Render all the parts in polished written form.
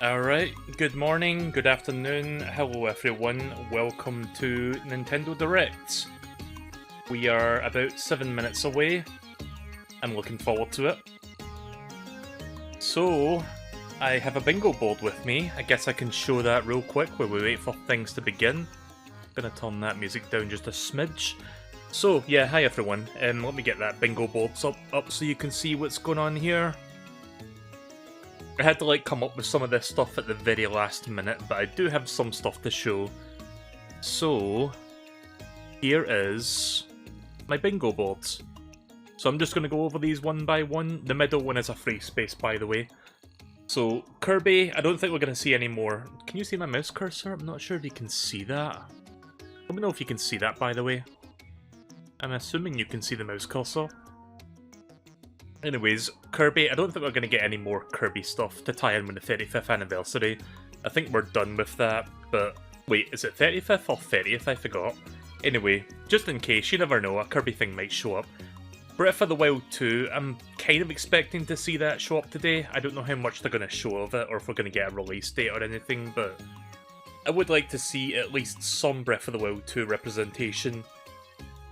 Alright, good morning, good afternoon, hello everyone, welcome to Nintendo Direct. We are about 7 minutes away. I'm looking forward to it. So, I have a bingo board with me. I guess I can show that real quick while we wait for things to begin. Gonna turn that music down just a smidge. So, yeah, hi everyone. Let me get that bingo board up so you can see what's going on here. I had to come up with some of this stuff at the very last minute, but I do have some stuff to show. So, here is my bingo boards. So I'm just going to go over these one by one. The middle one is a free space, by the way. So, Kirby, I don't think we're going to see any more. Can you see my mouse cursor? I'm not sure if you can see that. Let me know if you can see that, by the way. I'm assuming you can see the mouse cursor. Anyways, Kirby, I don't think we're going to get any more Kirby stuff to tie in with the 35th anniversary. I think we're done with that, but wait, is it 35th or 30th? I forgot. Anyway, just in case, you never know, a Kirby thing might show up. Breath of the Wild 2, I'm kind of expecting to see that show up today. I don't know how much they're going to show of it, or if we're going to get a release date or anything, but I would like to see at least some Breath of the Wild 2 representation.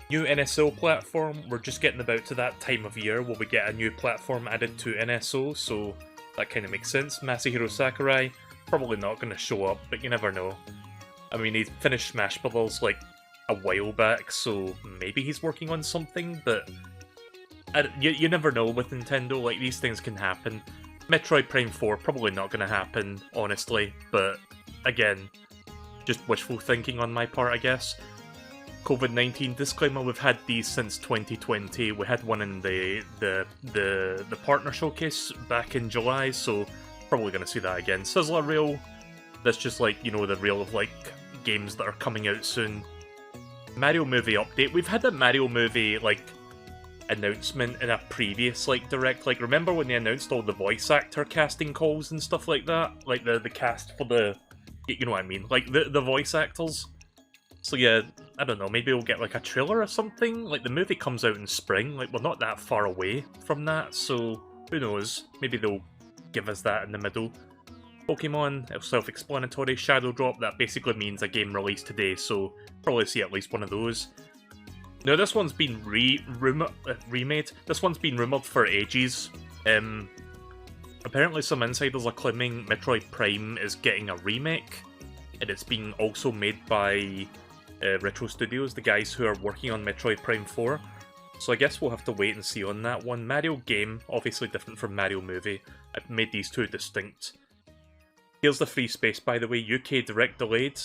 New NSO platform, we're just getting about to that time of year where we get a new platform added to NSO, so that kind of makes sense. Masahiro Sakurai, probably not going to show up, but you never know. I mean, he finished Smash Bros. A while back, so maybe he's working on something, but you never know with Nintendo, these things can happen. Metroid Prime 4, probably not going to happen, honestly, but again, just wishful thinking on my part, I guess. COVID-19 disclaimer, we've had these since 2020. We had one in the partner showcase back in July, so probably going to see that again. Sizzler Reel, that's just the reel of games that are coming out soon. Mario movie update. We've had a Mario movie announcement in a previous direct. Remember when they announced all the voice actor casting calls and stuff like that? The cast for the, you know what I mean? The voice actors. So yeah, I don't know, maybe we'll get a trailer or something? The movie comes out in spring, we're not that far away from that, so who knows? Maybe they'll give us that in the middle. Pokemon, self-explanatory, Shadow Drop, that basically means a game released today, so probably see at least one of those. Now this one's been remade, this one's been rumoured for ages. Apparently some insiders are claiming Metroid Prime is getting a remake, and it's being also made by Retro Studios, the guys who are working on Metroid Prime 4. So I guess we'll have to wait and see on that one. Mario game, obviously different from Mario movie. I've made these two distinct. Here's the free space, by the way. UK Direct delayed.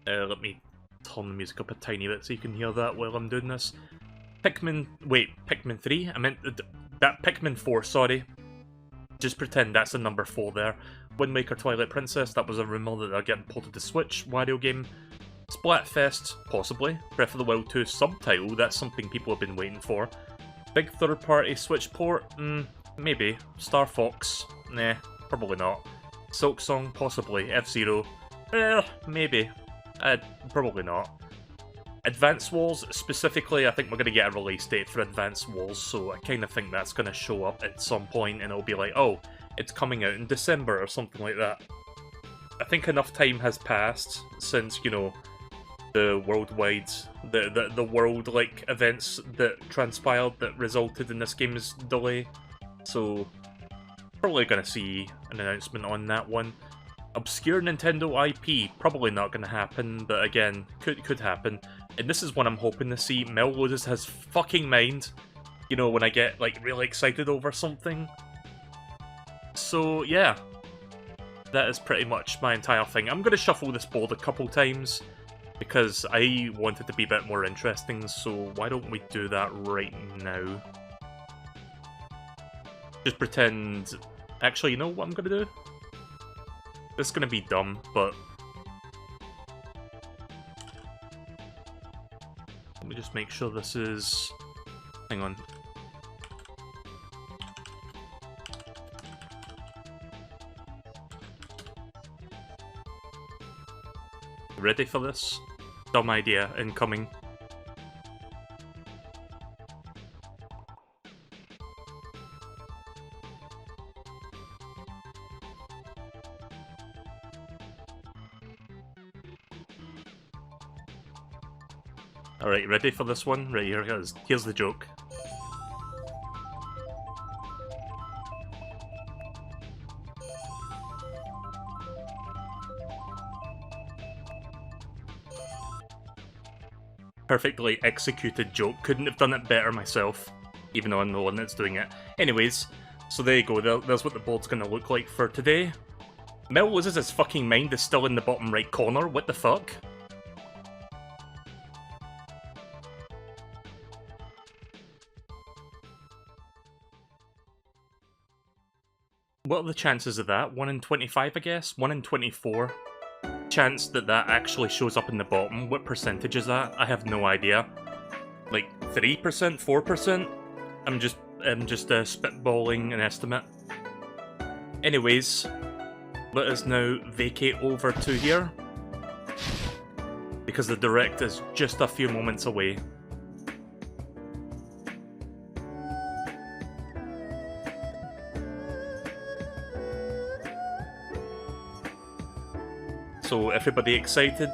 Let me turn the music up a tiny bit so you can hear that while I'm doing this. Pikmin 3? I meant that Pikmin 4, sorry. Just pretend that's the number 4 there. Wind Waker Twilight Princess, that was a rumour that they're getting ported to Switch. Wario game. Splatfest, possibly. Breath of the Wild 2 subtitle, that's something people have been waiting for. Big third-party Switch port? Maybe. Star Fox? Nah, probably not. Silk Song? Possibly. F-Zero? Maybe. Probably not. Advance Wars, specifically, I think we're going to get a release date for Advance Wars, so I kind of think that's going to show up at some point, and it'll be oh, it's coming out in December or something like that. I think enough time has passed since, the worldwide, the world, events that transpired that resulted in this game's delay. So, probably going to see an announcement on that one. Obscure Nintendo IP, probably not going to happen, but again, could happen. And this is one I'm hoping to see. Mel loses his fucking mind, when I get, really excited over something. So, yeah. That is pretty much my entire thing. I'm going to shuffle this board a couple times, because I want it to be a bit more interesting, so why don't we do that right now? Just pretend... Actually, you know what I'm going to do? This is going to be dumb, but... Let me just make sure this is... Hang on. Ready for this? Dumb idea incoming. Alright, ready for this one? Right, here it is. Here's the joke. Perfectly executed joke. Couldn't have done it better myself, even though I'm the one that's doing it. Anyways, so there you go. There's what the board's gonna look like for today. Mel loses his fucking mind, is still in the bottom right corner. What the fuck? What are the chances of that? 1 in 25, I guess? 1 in 24. Chance that that actually shows up in the bottom. What percentage is that? I have no idea. Like 3%, 4%? I'm just spitballing an estimate. Anyways, let us now vacate over to here, because the direct is just a few moments away. So, everybody excited?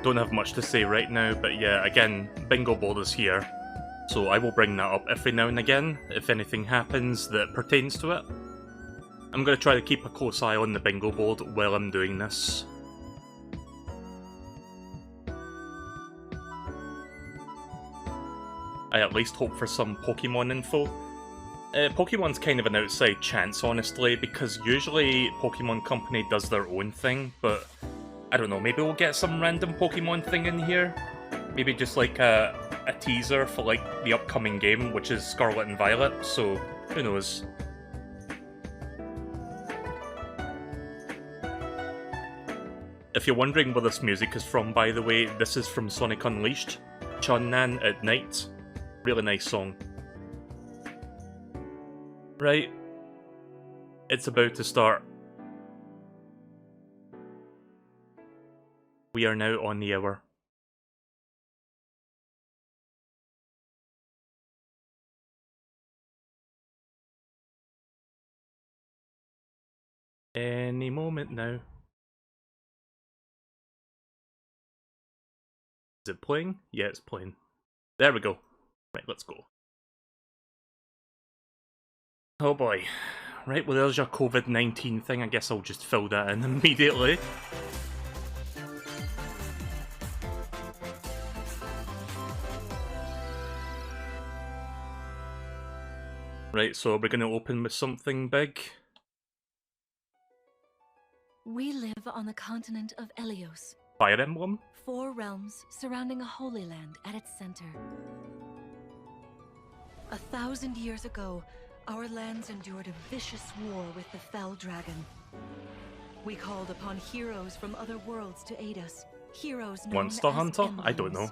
Don't have much to say right now, but yeah, again, bingo board is here. So I will bring that up every now and again, if anything happens that pertains to it. I'm going to try to keep a close eye on the bingo board while I'm doing this. I at least hope for some Pokemon info. Pokemon's kind of an outside chance, honestly, because usually Pokemon Company does their own thing, but I don't know, maybe we'll get some random Pokemon thing in here? Maybe just like a teaser for like the upcoming game, which is Scarlet and Violet, so who knows. If you're wondering where this music is from, by the way, this is from Sonic Unleashed, Chunnan at Night. Really nice song. Right. It's about to start. We are now on the hour. Any moment now. Is it playing? Yeah, it's playing. There we go. Right, let's go. Oh boy. Right, well there's your COVID-19 thing. I guess I'll just fill that in immediately. Right, so we're going to open with something big. We live on the continent of Elios. Fire Emblem? 4 realms surrounding a holy land at its center. 1,000 years ago, our lands endured a vicious war with the Fell Dragon. We called upon heroes from other worlds to aid us. Heroes known Monster as Hunter? emblems. I don't know.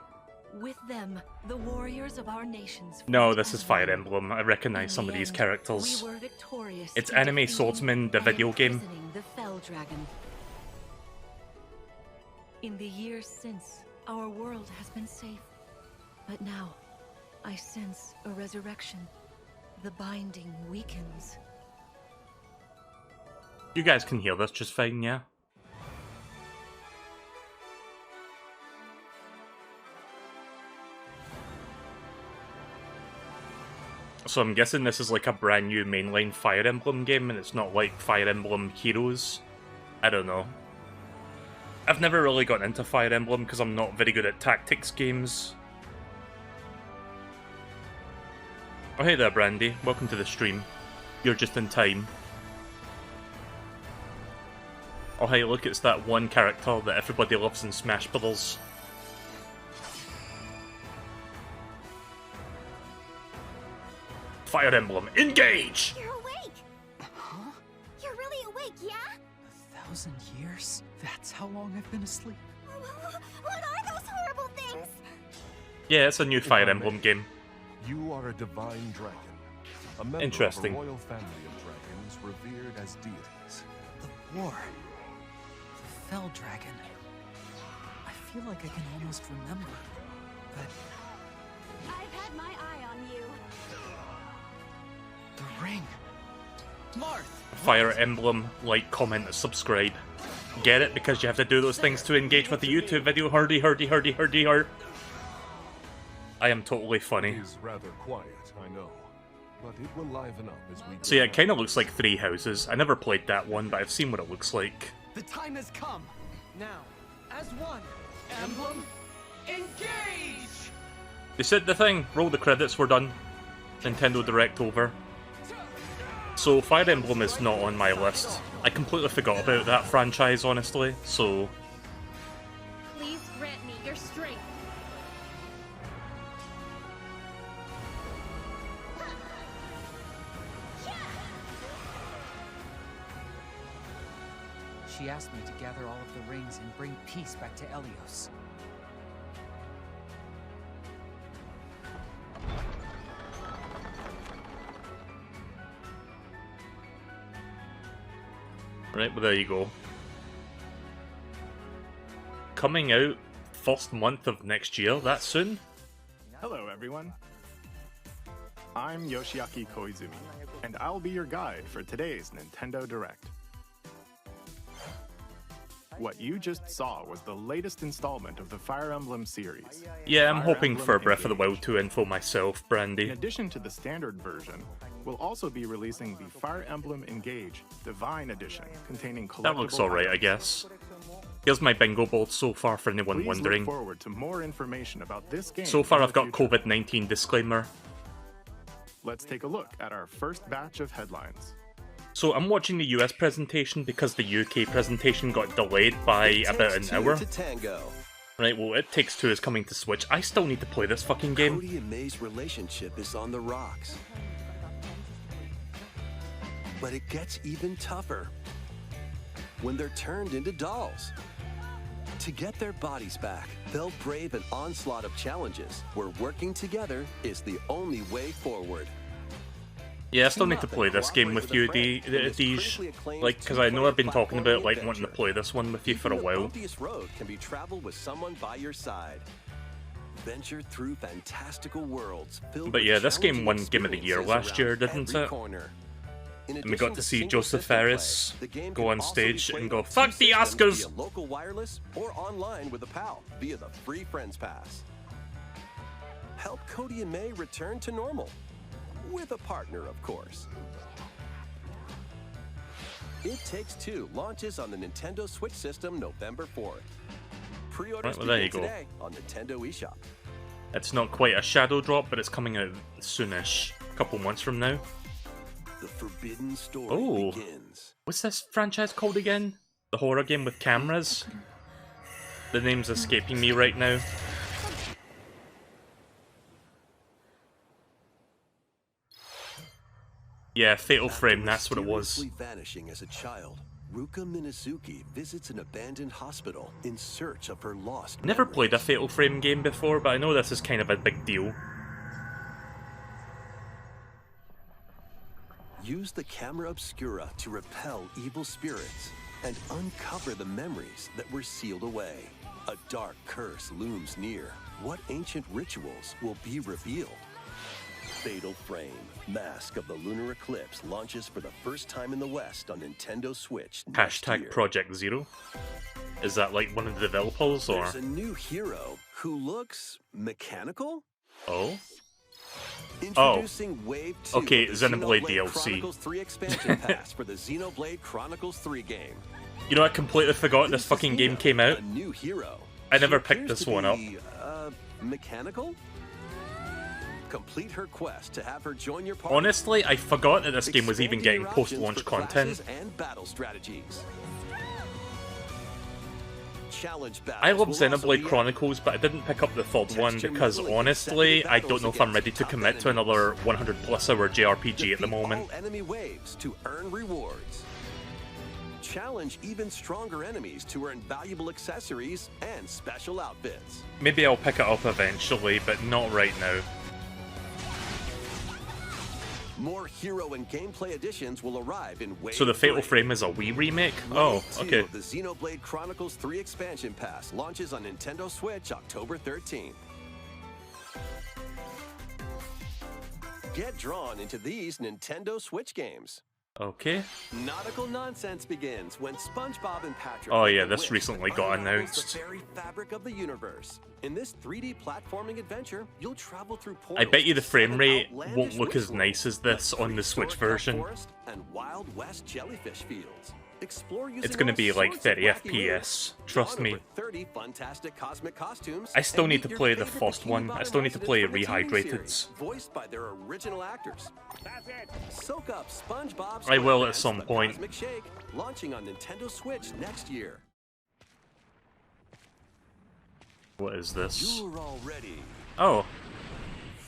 With them, the warriors of our nations. No, this is Fire Emblem. I recognize some of these characters. We were victorious. It's Anime Swordsman, the video game. The Fell Dragon. In the years since, our world has been safe. But now, I sense a resurrection. The binding weakens. You guys can hear this just fine, yeah? So I'm guessing this is like a brand new mainline Fire Emblem game and it's not like Fire Emblem Heroes. I don't know. I've never really gotten into Fire Emblem because I'm not very good at tactics games. Oh hey there Brandy, welcome to the stream. You're just in time. Oh hey look, it's that one character that everybody loves in Smash Bros. Fire Emblem, engage! You're awake! Huh? You're really awake, yeah? 1,000 years? That's how long I've been asleep? What are those horrible things? Yeah, it's a new Fire Emblem game. You are a divine dragon, a member Interesting. of a royal family of dragons revered as deities. The war. The Fell Dragon. I feel like I can almost remember, but I've had my eye on you. the ring. Marth! Fire Emblem, like, comment, and subscribe. Get it? Because you have to do those things to engage with the YouTube video. Hurdy. I am totally funny. It is rather quiet, I know, but it will liven up as we go. So yeah, it kind of looks like Three Houses. I never played that one, but I've seen what it looks like. The time has come! Now, as one, Emblem, engage! They said the thing. Roll the credits, we're done. Nintendo Direct over. So Fire Emblem is not on my list. I completely forgot about that franchise, honestly, so... Please grant me your strength. She asked me to gather all of the rings and bring peace back to Elios. Right, well there you go. Coming out first month of next year, that soon? Hello, everyone. I'm Yoshiaki Koizumi, and I'll be your guide for today's Nintendo Direct. What you just saw was the latest installment of the Fire Emblem series. Yeah, I'm Fire hoping Emblem for Breath of the Wild Engage. 2 info myself, Brandy. In addition to the standard version, we'll also be releasing the Fire Emblem Engage Divine Edition, containing collectible That looks alright, I items. guess. Here's my bingo board so far for anyone Please wondering. look forward to more information about this game. So far in I've the got future. COVID-19 disclaimer. Let's take a look at our first batch of headlines. So I'm watching the US presentation because the UK presentation got delayed by about an hour. To tango. Right, well, It Takes Two is coming to Switch. I still need to play this fucking game. Cody and May's relationship is on the rocks. But it gets even tougher when they're turned into dolls. To get their bodies back, they'll brave an onslaught of challenges where working together is the only way forward. Yeah, I still need to play this game with you, Deej. Like, because I know I've been talking about, like, wanting to play this one with you for a Even the while. bumpiest road can be traveled with someone by your side. Venture through fantastical worlds filled But with yeah, this game challenging won Game of the Year experiences last year, around didn't every it? corner. In And we got addition to see single Joseph system play, Fares the game go can on also be stage played and go, on "Fuck two the systems Oscars!" via local wireless or online with a pal via the free Friends Pass. Help Cody and May return to normal. With a partner, of course. It Takes Two launches on the Nintendo Switch system November 4th. Pre-orders Right, well, there begin you go. today on Nintendo eShop. It's not quite a shadow drop, but it's coming out soonish. A couple months from now. The forbidden story Oh. begins. What's this franchise called again? The horror game with cameras? The name's escaping me right now. Yeah, Fatal Frame, that's what it was. Mysteriously vanishing as a child, Ruka Minazuki visits an abandoned hospital in search of her lost Never memories. played a Fatal Frame game before, but I know this is kind of a big deal. Use the camera obscura to repel evil spirits and uncover the memories that were sealed away. A dark curse looms near. What ancient rituals will be revealed? Fatal Frame, Mask of the Lunar Eclipse launches for the first time in the West on Nintendo Switch next year. Hashtag Project Zero. Is that like one of the developers, or...? There's a new hero who looks mechanical? Oh? Introducing Wave 2 Okay, of the Xenoblade Xenoblade DLC. Chronicles 3 expansion pass for the Xenoblade Chronicles 3 game. You know, I completely forgot this fucking game came out. A new hero. I never She picked appears this to one up. be, mechanical? Complete her quest to have her join your party. Honestly, I forgot that this game was even Expanding getting your options post-launch for content. classes and battle strategies. Challenge battles I love will also Xenoblade be Chronicles, but I didn't pick up the third one Test your because mettle against honestly, second I don't know if I'm battles ready to against commit to tough another 100 plus hour JRPG at the Defeat moment. all enemy waves to earn rewards. Challenge even stronger enemies to earn valuable accessories and special outfits. Maybe I'll pick it up eventually, but not right now. More hero and gameplay additions will arrive in Wave So the Fatal 3. Frame is a Wii remake? Wave Oh, 2 okay. of the Xenoblade Chronicles 3 expansion pass launches on Nintendo Switch October 13th. Get drawn into these Nintendo Switch games. Okay. Nautical nonsense begins when SpongeBob and Patrick. Oh yeah, make a this wish recently that got unravels announced. The very fabric of the universe. In this 3D platforming adventure, you'll travel through I portals bet you the to frame seven rate outlandish won't look wish as nice as worlds, this like on the Switch prehistoric version. forest and Wild West jellyfish fields. Explore using It's gonna all be like sorts of 30 wacky FPS, moves, trust don me. over 30 fantastic cosmic costumes, I still and need meet to your play the favorite first Bikini one. I Bottom still need to residents play from the TV Rehydrated. series, voiced by their original actors. Soak up SpongeBob I will at SquarePants some The point. Cosmic Shake, launching on Nintendo Switch next year. What is this? You're all ready. Oh.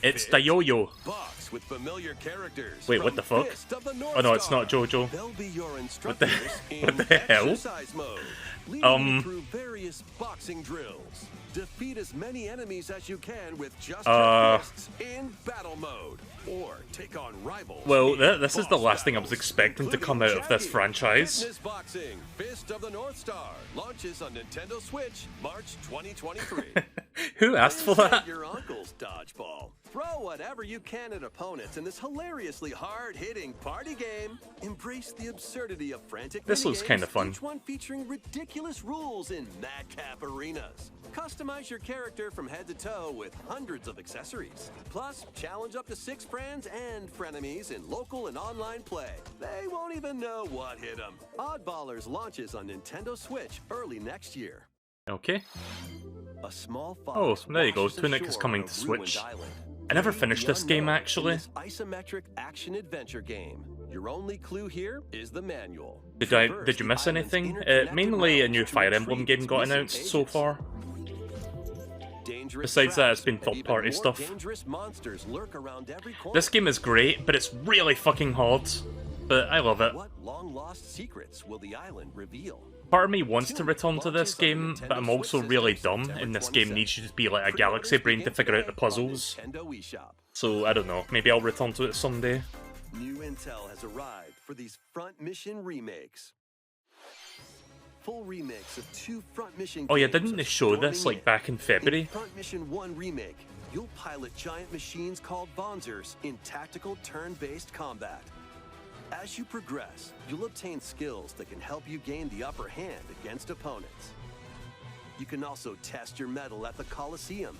It's the yo-yo. Box with familiar characters. Wait, what from the fuck? Fist of the North Oh no, it's Star. not JoJo. They'll be your What the instructors what in the hell? exercise mode, leading you through various boxing drills. Defeat as many enemies as you can with just your fists in battle mode, or take on rivals. Well, in this is the boss last thing I was battles, expecting to come out of this including franchise. Fitness Boxing, Fist of the North Star, launches on Nintendo Switch, March 2023. Who asked for Insert that? Your uncle's dodgeball. Throw whatever you can at opponents in this hilariously hard-hitting party game. Embrace the absurdity of frantic This looks minigames, kinda fun. Each one featuring ridiculous rules in madcap arenas. Customize your character from head to toe with hundreds of accessories. Plus, challenge up to 6 friends and frenemies in local and online play. They won't even know what hit them. Oddballers launches on Nintendo Switch early next year. Okay. A small Oh, fox there you go. washes Tunic ashore is coming on a to ruined Switch. island. I never Brave finished the this game, unknown in actually. this isometric action-adventure game. Your only clue here is the manual. Did Traverse you the miss island's anything? interconnected Mainly a realms new to Fire Emblem retrieve game its got missing announced so pages. far. Dangerous Besides that, it's traps been and even third-party more stuff. dangerous monsters lurk around every corner. This game is great, but it's really fucking hard. But I love it. What long-lost secrets will the island reveal? Part of me wants to return to this game, but I'm also really dumb, and this game needs you to be like a galaxy brain to figure out the puzzles. Nintendo eShop. So, I don't know, maybe I'll return to it someday. New intel has arrived for these Front Mission remakes. Full remakes of 2 Front Mission Oh yeah, games didn't are they show this storming like back in February? In Front Mission 1 remake, you'll pilot giant machines called Bonzers in tactical turn-based combat. As you progress, you'll obtain skills that can help you gain the upper hand against opponents. You can also test your mettle at the Colosseum.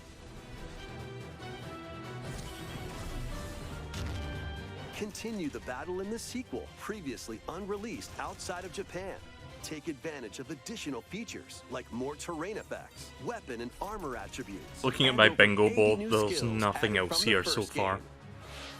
Continue the battle in the sequel, previously unreleased outside of Japan. Take advantage of additional features like more terrain effects, weapon and armor attributes. Looking at and my over bingo 80 board, new there's skills nothing added else from the here so first far. game.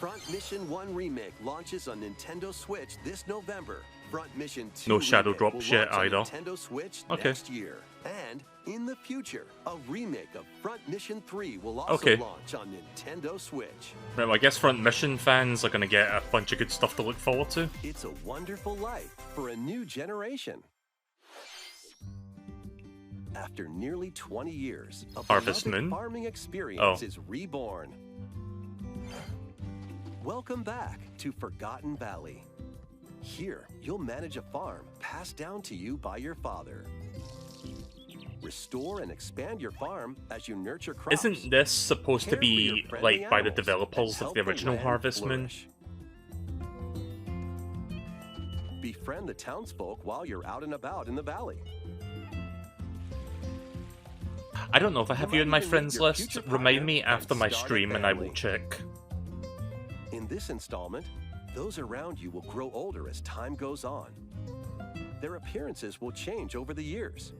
Front Mission 1 Remake launches on Nintendo Switch this November. Front Mission 2 No Shadow Remake Drop will shit launch on either. Nintendo Switch Okay. next year. And in the future, a remake of Front Mission 3 will also Okay. launch on Nintendo Switch. Right, well, I guess Front Mission fans are gonna get a bunch of good stuff to look forward to. It's a wonderful life for a new generation. After nearly 20 years, a Harvest beloved Moon? farming experience Oh. is reborn. Welcome back to Forgotten Valley. Here, you'll manage a farm passed down to you by your father. Restore and expand your farm as you nurture crops. Isn't this supposed to Care for your be, friendly like, by the animals developers and of help the original land Harvest Moon? flourish. Befriend the townsfolk while you're out and about in the valley. I don't know if I have you in my even meet friends your list. future Remind partner me and after my start a stream and I will family. check. In this installment, those around you will grow older as time goes on. Their appearances will change over the years.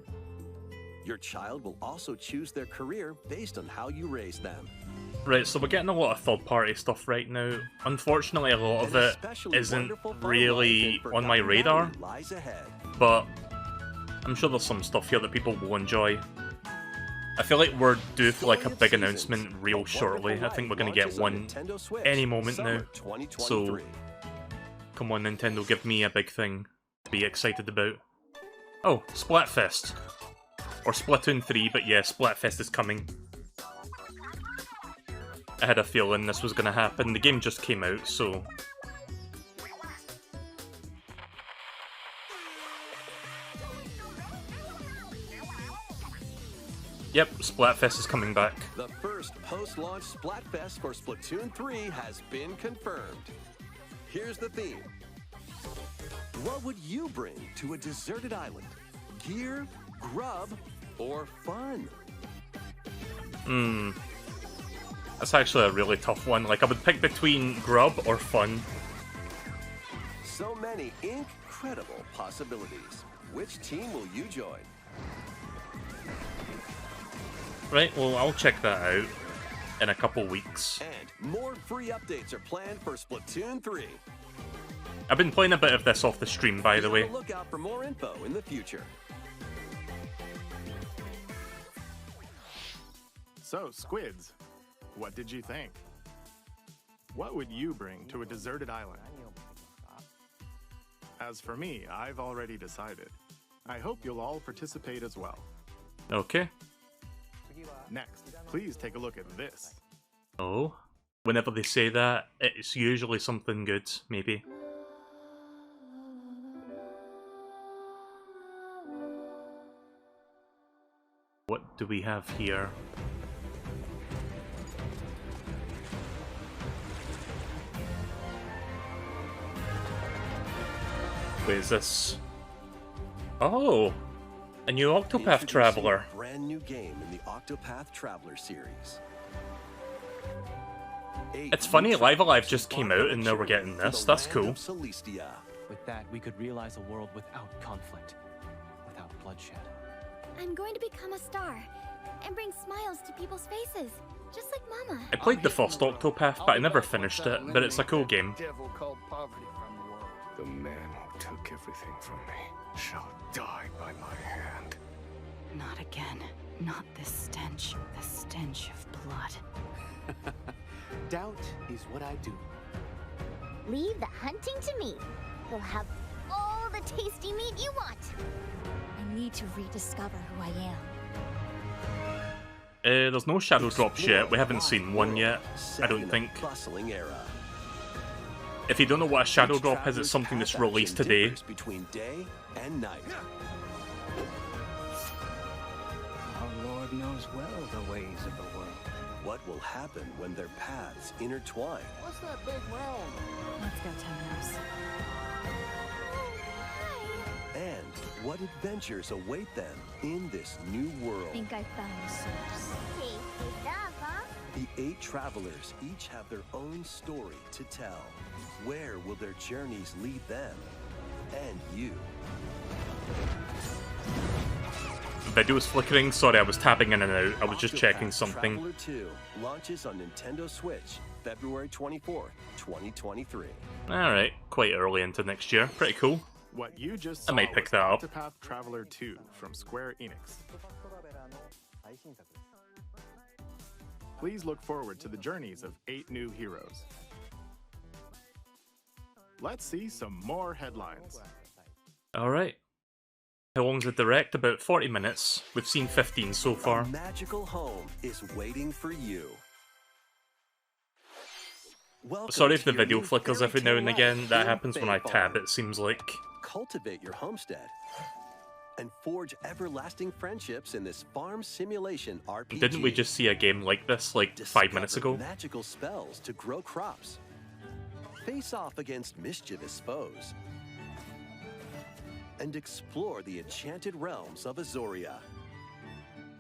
Your child will also choose their career based on how you raise them. Right, so we're getting a lot of third-party stuff right now. Unfortunately, a lot of An it especially isn't wonderful farm really life in on my Forgotten radar, Valley lies ahead. but I'm sure there's some stuff here that people will enjoy. I feel like we're due for like a Story of big Seasons, announcement A real Wonderful shortly. I think we're gonna get Life launches one on Nintendo Switch, any moment summer now. 2023. Come on, Nintendo, give me a big thing to be excited about. Oh, Splatfest. Or Splatoon 3, but yeah, Splatfest is coming. I had a feeling this was gonna happen. The game just came out, so... Yep, Splatfest is coming back. The first post-launch Splatfest for Splatoon 3 has been confirmed. Here's the theme. What would you bring to a deserted island? Gear, grub, or fun? That's actually a really tough one. Like, I would pick between grub or fun. So many incredible possibilities. Which team will you join? Right, well, I'll check that out in a couple weeks. And more free updates are planned for Splatoon 3. I've been playing a bit of this off the stream, by the Be way. on the lookout for more info in the future. So, Squids, what did you think? What would you bring to a deserted island? As for me, I've already decided. I hope you'll all participate as well. Okay. Next, please take a look at this. Oh. Whenever they say that, it's usually something good, maybe. What do we have here? Wait, is this? Oh! A new Octopath Introducing Traveler. a brand new game in the Octopath Traveler series. It's funny, Live Alive just came out and now we're getting this. That's cool. Celestia. With that, we could realize a world without conflict, without bloodshed. I'm going to become a star and bring smiles to people's faces, just like Mama. I played the first Octopath, but I never finished it, but it's a cool game. Devil called poverty from the world. The man who took everything from me shall die by my hand. Not again. Not this stench. The stench of blood. Doubt is what I do. Leave the hunting to me. You'll have all the tasty meat you want. I need to rediscover who I am. There's no shadow drops yet. We haven't seen one yet, I don't think. Bustling era. If you don't know what a shadow drop is, it's something that's released today. Between day and night. Our Lord knows well the ways of the world. What will happen when their paths intertwine? What's that big round? Let's go, Temenos. And what adventures await them in this new world? Think I found the source. Tasty stuff, huh? The 8 travelers each have their own story to tell. Where will their journeys lead them and you? Video was flickering. Sorry, I was tapping in and out. I was just checking something. Traveler 2 launches on Nintendo Switch February 24th, 2023. Alright, quite early into next year. Pretty cool. What you just I saw may pick was that up. Octopath Traveler 2 from Square Enix. Please look forward to the journeys of 8 new heroes. Let's see some more headlines. Alright. How long's the direct? About 40 minutes. We've seen 15 so far. A magical home is waiting for you. Welcome Sorry if to the your video new flickers fairy every now and tale again. life That in happens when I Fae tab, Farm. it seems like. Cultivate your homestead and forge everlasting friendships in this farm simulation RPG. Didn't we just see a game like this, like, 5 minutes Discover ago? Magical spells to grow crops. Face off against mischievous foes. And explore the enchanted realms of Azoria.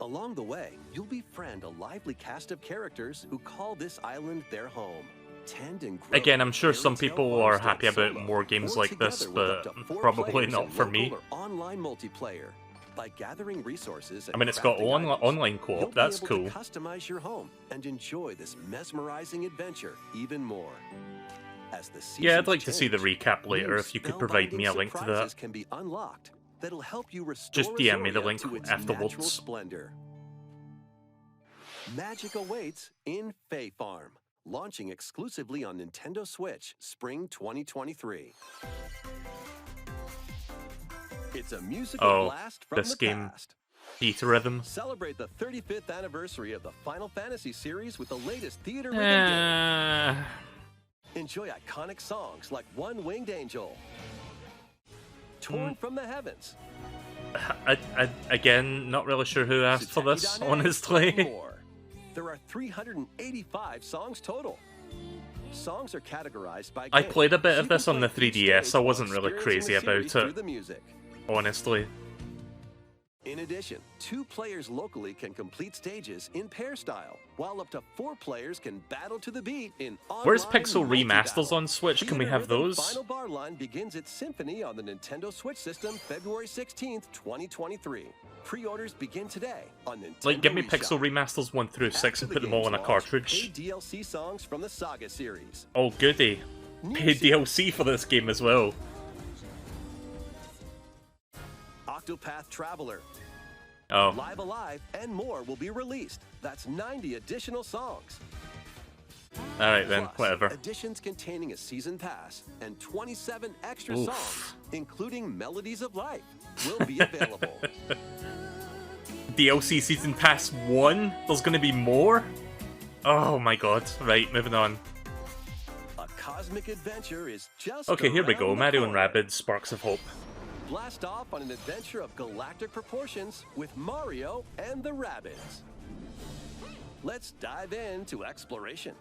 Along the way, you'll befriend a lively cast of characters who call this island their home. Tend and grow Again, I'm sure some fairy tale people are farmstead happy about solo more games or like this, together with but up to 4 probably players not in for local me. or online multiplayer. By gathering resources and I mean, it's got crafting items, online you'll co-op, be that's able cool. to customize your home and enjoy this mesmerizing adventure even more. As the Yeah, I'd seasons like to see the change, recap later new if you could provide me a spellbinding link to that. surprises can be unlocked that'll help you restore Just DM me the Azoria link to its afterwards. natural splendor. Magic awaits in Fae Farm, launching exclusively on Nintendo Switch spring 2023. It's a musical Oh, blast from this the game. past. Theater Rhythm. Celebrate the 35th anniversary of the Final Fantasy series with the latest theater rhythm game. Enjoy iconic songs like One Winged Angel, Torn from the Heavens, Again, not really sure who asked for this, Tsutaki Dynamics, and honestly. more. There are 385 songs total. songs are categorized by I game, played a bit so of you can this on the play each 3DS, stage I while wasn't really experiencing crazy the series about through it, the music. honestly. In addition, 2 players locally can complete stages in pair style, while up to 4 players can battle to the beat in online Where's Pixel multi-battle. Remasters on Switch? Can we have Theater Rhythm those? Final Bar Line begins its symphony on the Nintendo Switch system February 16th, 2023. Pre-orders begin today on Nintendo Like, give me eShop. Pixel Remasters 1 through 6 After and the put them all in a game's launch, cartridge. pay DLC songs from the Saga series. Oh, goody. Pay DLC for this game as well. Octopath Traveler, Oh. Live Alive, and more will be released. That's 90 additional songs. Alright then, Plus, whatever. additions containing a season pass and 27 extra Oof. songs, including Melodies of Life, will be available. DLC Season Pass 1? There's gonna be more? Oh my god. Right, moving on. A cosmic adventure is just Okay, here we around go. the Mario and corner. Rabbids Sparks of Hope. Blast off on an adventure of galactic proportions with Mario and the Rabbids. Let's dive into exploration.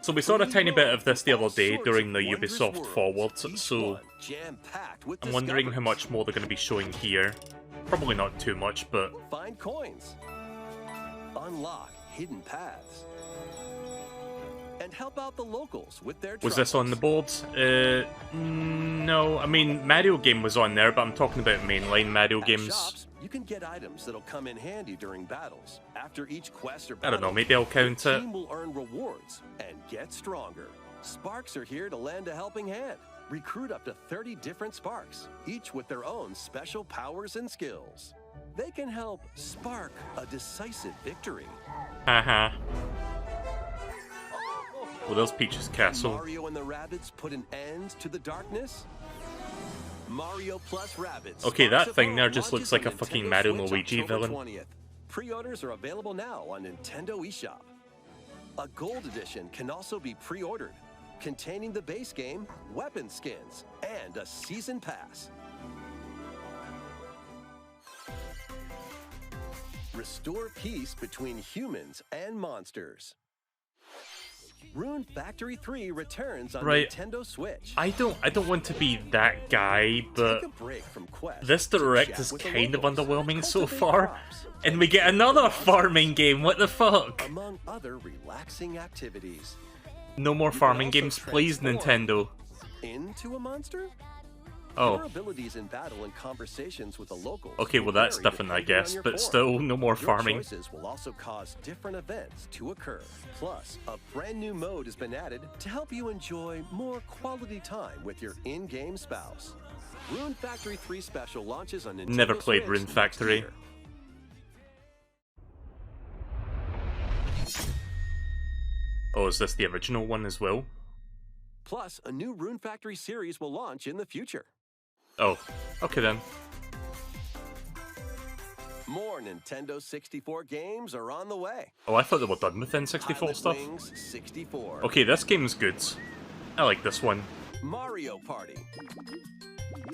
So we saw a tiny bit of this the other day All during the sorts of wondrous Ubisoft worlds, Forward, each so one jam-packed with I'm wondering how discoveries. much more they're going to be showing here. Probably not too much, but Find coins. Unlock hidden paths. And help out the locals with their was this on the troubles. board? No. I mean, Mario game was on there, but I'm talking about mainline Mario At games. shops, you can get items that'll come in handy during battles. After each quest or I don't know, battle, maybe I'll your count it. team will earn rewards and get stronger. Sparks are here to lend a helping hand. Recruit up to 30 different Sparks, each with their own special powers and skills. They can help spark a decisive victory. Haha. Well, there's Peach's castle. Mario and the Rabbids put an end to the darkness? Mario plus Rabbids. Okay, that Sparks of thing Hope there just looks launches like a on fucking Nintendo Mario Switch Luigi October villain. 20th. Pre-orders are available now on Nintendo eShop. A gold edition can also be pre-ordered, containing the base game, weapon skins, and a season pass. Restore peace between humans and monsters. Rune Factory 3 returns on Right. Nintendo Switch. I don't want to be that guy, but Take a break from quests this to direct chat is with the kind of locals, underwhelming so cultivate far. crops, And we get another farming game, what the fuck? among other relaxing activities. No more You can farming also games, please, transform Nintendo. Into a monster? Oh. Your abilities in battle and conversations with the locals Okay, will well that's vary different, I depending on guess, your but form. still, no more Your farming. choices will also cause different events to occur. Plus, a brand new mode has been added to help you enjoy more quality time with your in-game spouse. Rune Factory 3 Special launches on Nintendo Never played Switch Rune next Factory. year. Oh, is this the original one as well? Plus, a new Rune Factory series will launch in the future. Oh, okay then. More Nintendo 64 games are on the way. Oh, I thought they were done with N64 Pilot stuff. Wings 64. Okay, this game's good. I like this one. Mario Party.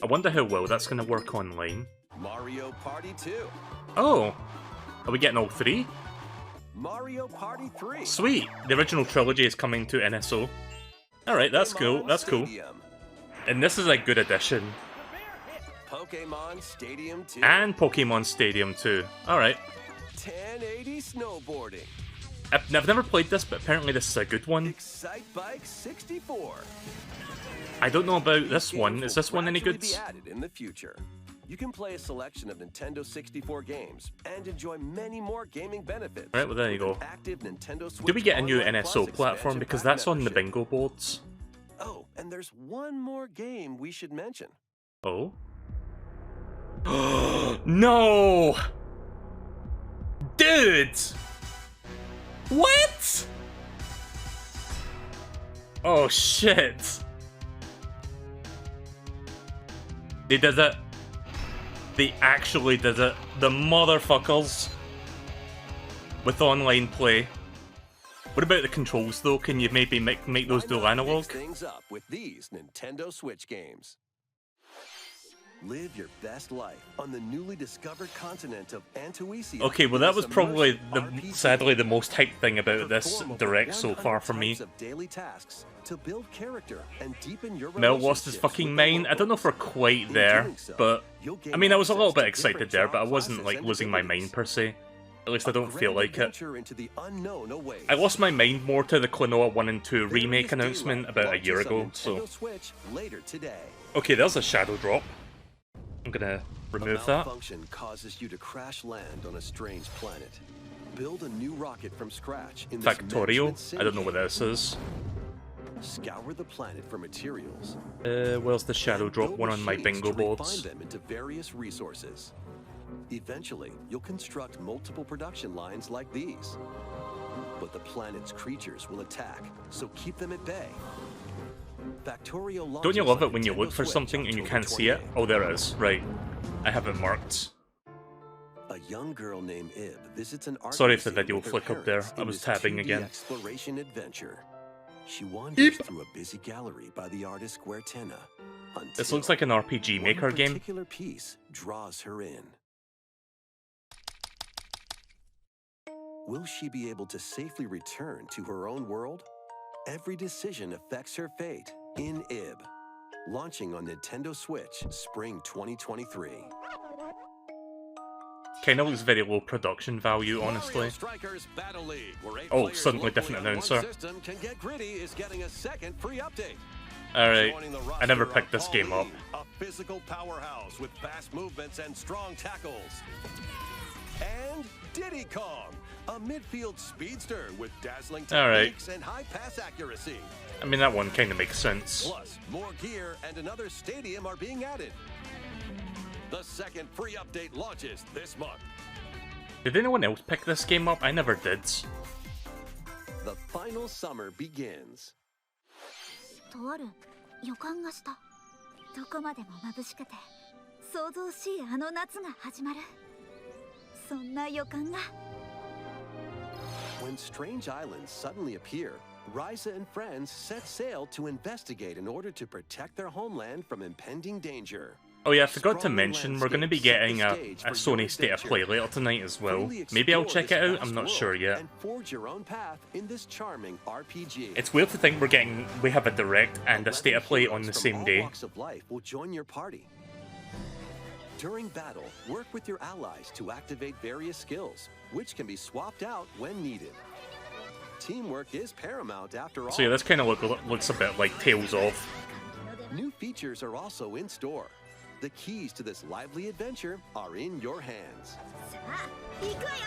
I wonder how well that's going to work online. Mario Party 2. Oh, are we getting all three? Mario Party 3. Sweet! The original trilogy is coming to NSO. Alright, that's cool, Pokemon that's cool. Stadium. And this is a good addition. Pokemon Stadium 2. And Pokemon Stadium too. Alright. 1080 snowboarding. I've never played this, but apparently this is a good one. Excite Bike 64. I don't know about this These one. games Is will this one any gradually good? be added in the future. You can play a selection of Nintendo 64 games and enjoy many more gaming benefits. Right, well there you with go. an active Nintendo Switch Do we get a new Online NSO Plus platform? expansion Because pack that's on the membership. bingo boards. Oh, and there's one more game we should mention. Oh? No! Dude! What? Oh shit! They did it. They actually did it. The motherfuckers. With online play. What about the controls though? Can you maybe make those Why dual not analog? mix things up with these Nintendo Switch games. Live your best life on the newly discovered continent of Antuisia. Okay, well that was probably RPG. sadly the most hyped thing about this Perform over direct so 100 far for me. types of daily tasks to build character and deepen your Mel lost his relationships fucking with the mind. I don't know if we're locals. quite In there, doing so, but you'll gain I mean I was a little access bit to excited different there, but I job wasn't classes like and losing my abilities. mind per se. At least I A don't feel grand like it. adventure into the unknown awaits. I lost my mind more to the Klonoa 1 and 2 remake Various announcement Daylight about a year launches on ago, so... Nintendo Switch later today. Okay, there's a shadow drop. I'm gonna remove A that. malfunction causes you to crash land on a strange planet. Build a new rocket from scratch in this Factorio? management I don't know sim what game. this is. Scour the planet for materials. Where's the shadow drop Build one on my machines bingo to refine boards? them into various resources. Eventually, you'll construct multiple production lines like these. But the planet's creatures will attack, so keep them at bay. Factorio Don't you launches love on it when you Nintendo look for Switch something and you October can't see it? 28th. Oh, there it is. Right. I have it marked. A young girl named Ib visits an art Sorry if the museum video with her flicked up there. parents I in was this tabbing 2D again. exploration adventure. She wanders Ib. through a busy gallery by the artist Guertena. This looks like an RPG Maker one game. particular piece draws her in. Will she be able to safely return to her own world? Every decision affects her fate in Ib. Launching on Nintendo Switch, spring 2023. Kinda looks very low production value, honestly. Mario Strikers Battle League, where 8 Oh, players suddenly locally different on one announcer. system can get gritty is getting a second free update. Alright, Joining the I never roster picked this are game up. Pauline, a physical powerhouse with fast movements and strong tackles. And Diddy Kong, a midfield speedster with dazzling Alright. techniques and high pass accuracy. I mean, that one kinda makes sense. Plus, more gear and another stadium are being added. The second free update launches this month. Did anyone else pick this game up? I never did. The final summer begins. とある予感がした。どこまでも眩しくて想像しいあの夏が始まる。そんな予感が。When strange islands suddenly appear, Ryza and friends set sail to investigate in order to protect their homeland from impending danger. Oh yeah, I forgot to mention, we're going to be getting a Sony State of Play later tonight as well. Maybe I'll check it out, I'm not sure yet. And forge your own path in this charming RPG. It's weird to think we have a Direct and a State of Play on the same All day. walks of life will join your party. During battle, work with your allies to activate various skills, which can be swapped out when needed. Teamwork is paramount after all. So yeah, this kind of looks a bit like Tales of. New features are also in store. The keys to this lively adventure are in your hands. さあ、行くわよ。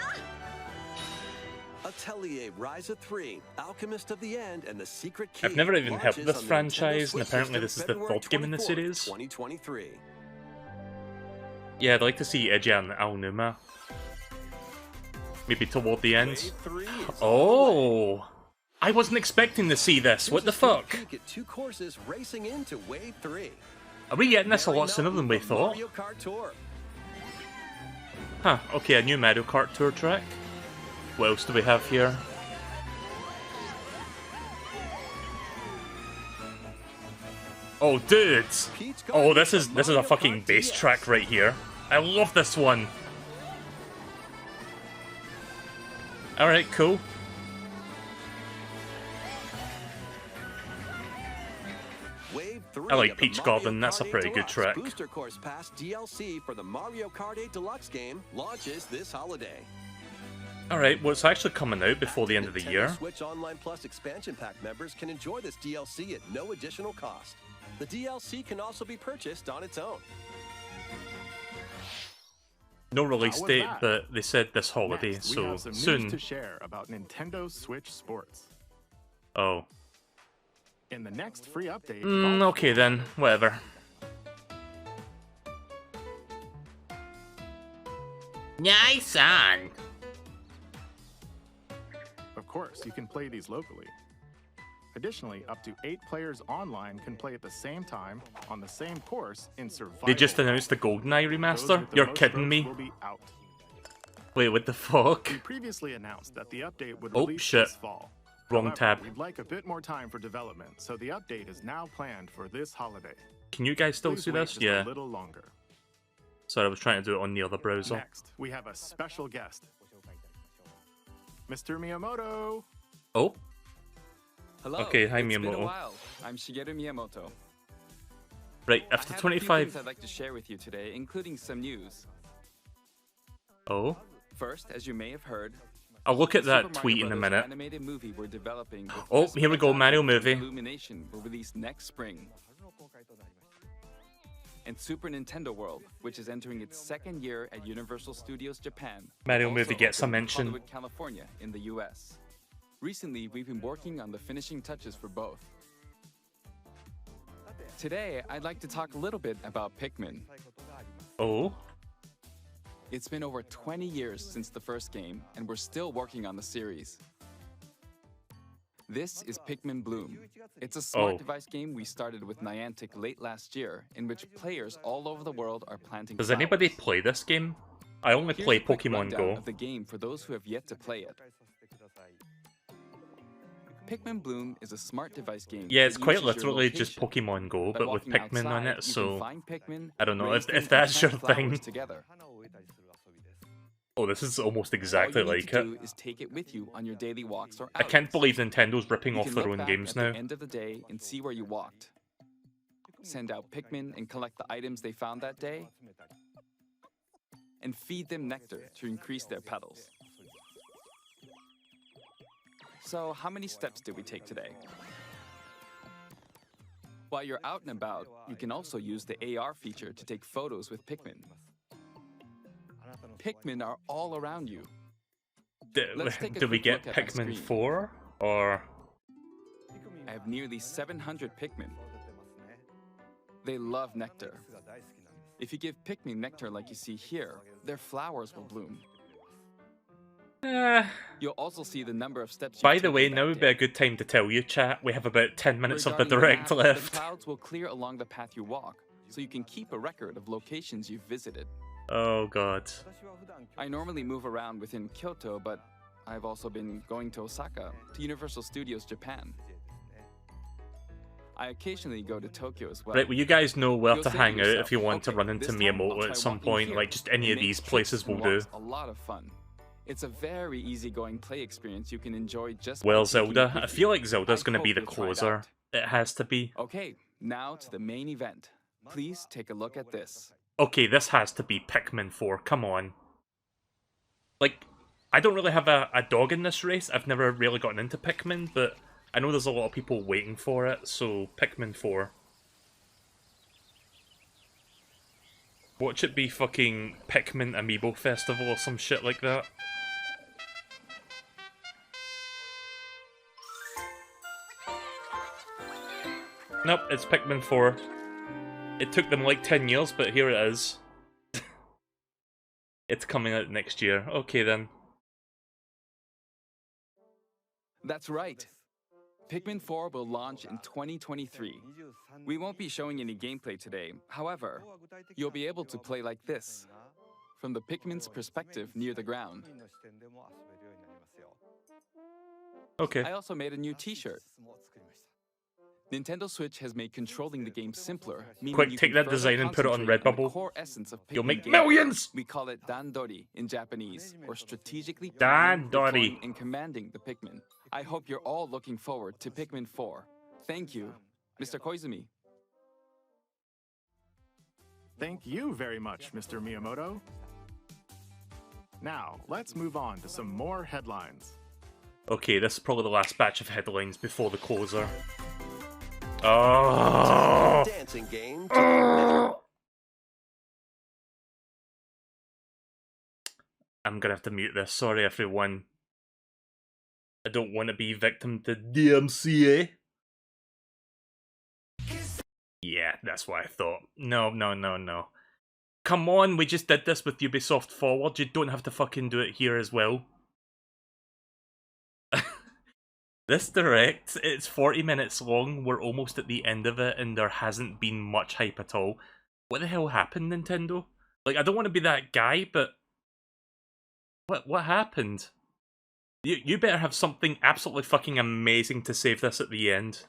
Atelier Ryza 3, Alchemist of the End, and the Secret Key. I've never even heard of launches this on the Nintendo franchise, and Switch apparently system this is the February third game in the 24th, series. 2023. Yeah, I'd like to see Edge and Aonuma. Maybe toward the end. Wave 3 is Oh! I wasn't expecting to see this, what the Here's a sneak fuck? peek at 2 courses racing into Wave 3. Are we getting this a lot Mary sooner than we Mountain thought? Mario Kart Tour. Huh, okay, a new Mario Kart Tour track. What else do we have here? Oh, dudes! Oh, this is a fucking bass track right here. I love this one. Alright, cool. Wave 3 I like of the Peach Mario Garden, that's a Kart 8 pretty good Deluxe track. Booster Course Pass DLC for the Mario Kart 8 Deluxe game launches this holiday. Alright, well, it's actually coming out before the end of the Nintendo year. Switch Online Plus expansion pack members can enjoy this DLC at no additional cost. The DLC can also be purchased on its own. No release How was date, that? but they said this holiday, Next, we so have some soon. news to share about Nintendo Switch Sports. Oh. In the next free update, Okay then, whatever. Nice on. of course, you can play these locally. Additionally, up to 8 players online can play at the same time on the same course in survival. They just announced the GoldenEye Those remaster? with the You're most kidding votes me? will be out. Wait, what the fuck? We previously announced that the update would Oh, release shit. this fall. Wrong However, tab. We'd like a bit more time for development, so the update is now planned for this holiday. Can you guys still Please see wait this? just Yeah. a little longer. Sorry, I was trying to do it on the other browser. Next, we have a special guest. Mr. Miyamoto! Oh. Hello. Okay, hi It's been a Miyamoto. while. I'm Shigeru Miyamoto. Right, I after have 25... a few things I'd like to share with you today, including some news. Oh. First, as you may have heard, I'll look at that Super Mario tweet in a Brothers minute. animated movie we're developing with Oh, Chris here we go, Pratt Mario and movie. Illumination will release next spring. And Super Nintendo World, which is entering its second year at Universal Studios Japan, Mario also movie gets some opened in mention. Hollywood, California, in the US. Recently, we've been working on the finishing touches for both. Today, I'd like to talk a little bit about Pikmin. Oh. It's been over 20 years since the first game, and we're still working on the series. This is Pikmin Bloom. It's a smart device game we started with Niantic late last year, in which players all over the world are planting Does flowers. anybody play this game? I only Here's play a quick Pokemon rundown Go. of the game for those who have yet to play it. Pikmin Bloom is a smart device game. Yeah, that it's quite uses your literally just location. Pokemon Go, By but with walking Pikmin on outside, it, you so... can find Pikmin, I don't know, raise if them, and that's your plant flowers thing. together. Oh, this is almost exactly All you need like to it. do is take it with you on your daily walks or I can't outings. believe Nintendo's ripping You off can their look own back games at now. the end of the day and see where you walked. Send out Pikmin and collect the items they found that day. And feed them nectar to increase their petals. So, how many steps did we take today? While you're out and about, you can also use the AR feature to take photos with Pikmin. Pikmin are all around you. Let's take a Do we quick get look at my Pikmin screen. 4? Or... I have nearly 700 Pikmin. They love nectar. If you give Pikmin nectar like you see here, their flowers will bloom. You'll also see the number of steps. By the way, now would be a good time to tell you, chat, we have about 10 minutes of the Regarding direct map, left. The clouds will clear along the path you walk, so you can keep a record of locations you've visited. Oh god. I normally move around within Kyoto, but I've also been going to Osaka, to Universal Studios Japan. I occasionally go to Tokyo as well. Right, well you guys know where You'll to say hang out yourself, if you want to "Okay, run into this time I'll Miyamoto try at some walking point, here." like just any It of these makes places trips and will do. walks a lot of fun. It's a very easygoing play experience you can enjoy just by Well, taking it Zelda, with I you. feel like Zelda's I gonna be hope the you'll try it closer. out. It has to be. Okay, now to the main event. Please take a look at this. Okay, this has to be Pikmin 4, come on. Like, I don't really have a dog in this race, I've never really gotten into Pikmin, but I know there's a lot of people waiting for it, so Pikmin 4. Watch it be fucking Pikmin Amiibo Festival or some shit like that. Nope, it's Pikmin 4. It took them like 10 years, but here it is. It's coming out next year. Okay then. That's right. Pikmin 4 will launch in 2023. We won't be showing any gameplay today. However, you'll be able to play like this, from the Pikmin's perspective near the ground. Okay. I also made a new t-shirt. Nintendo Switch has made controlling the game simpler, meaning Quick, you take can that further design and put it on concentrate the Redbubble. core essence of You'll Pikmin make gameplay. millions! We call it Dandori in Japanese, or strategically Dandori. deploying and commanding the Pikmin. I hope you're all looking forward to Pikmin 4. Thank you, Mr. Koizumi. Thank you very much, Mr. Miyamoto. Now, let's move on to some more headlines. Okay, this is probably the last batch of headlines before the closer. Oh! Dancing game. I'm gonna have to mute this. Sorry, everyone. I don't want to be victim to DMCA. Yeah, that's what I thought. No, no, no, no. Come on, we just did this with Ubisoft Forward. You don't have to fucking do it here as well. This direct, it's 40 minutes long, we're almost at the end of it, and there hasn't been much hype at all. What the hell happened, Nintendo? Like, I don't want to be that guy, but... What happened? You better have something absolutely fucking amazing to save this at the end.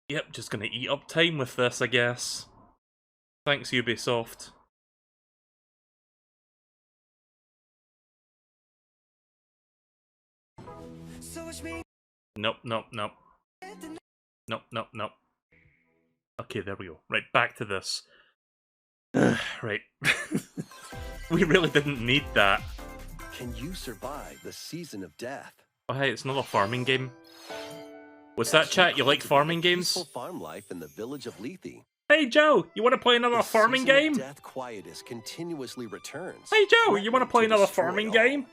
Yep, just gonna eat up time with this, I guess. Thanks, Ubisoft. Nope, nope, nope. Nope, nope, nope. Okay, there we go. Right, back to this. Right. We really didn't need that. Can you survive the season of death? Oh hey, it's another farming game. What's that, chat? You like farming games? Farm life in the village of Lethe. Hey Joe, you want to play another farming game? Death quietus continuously returns. Hey Joe, you want to play another farming game?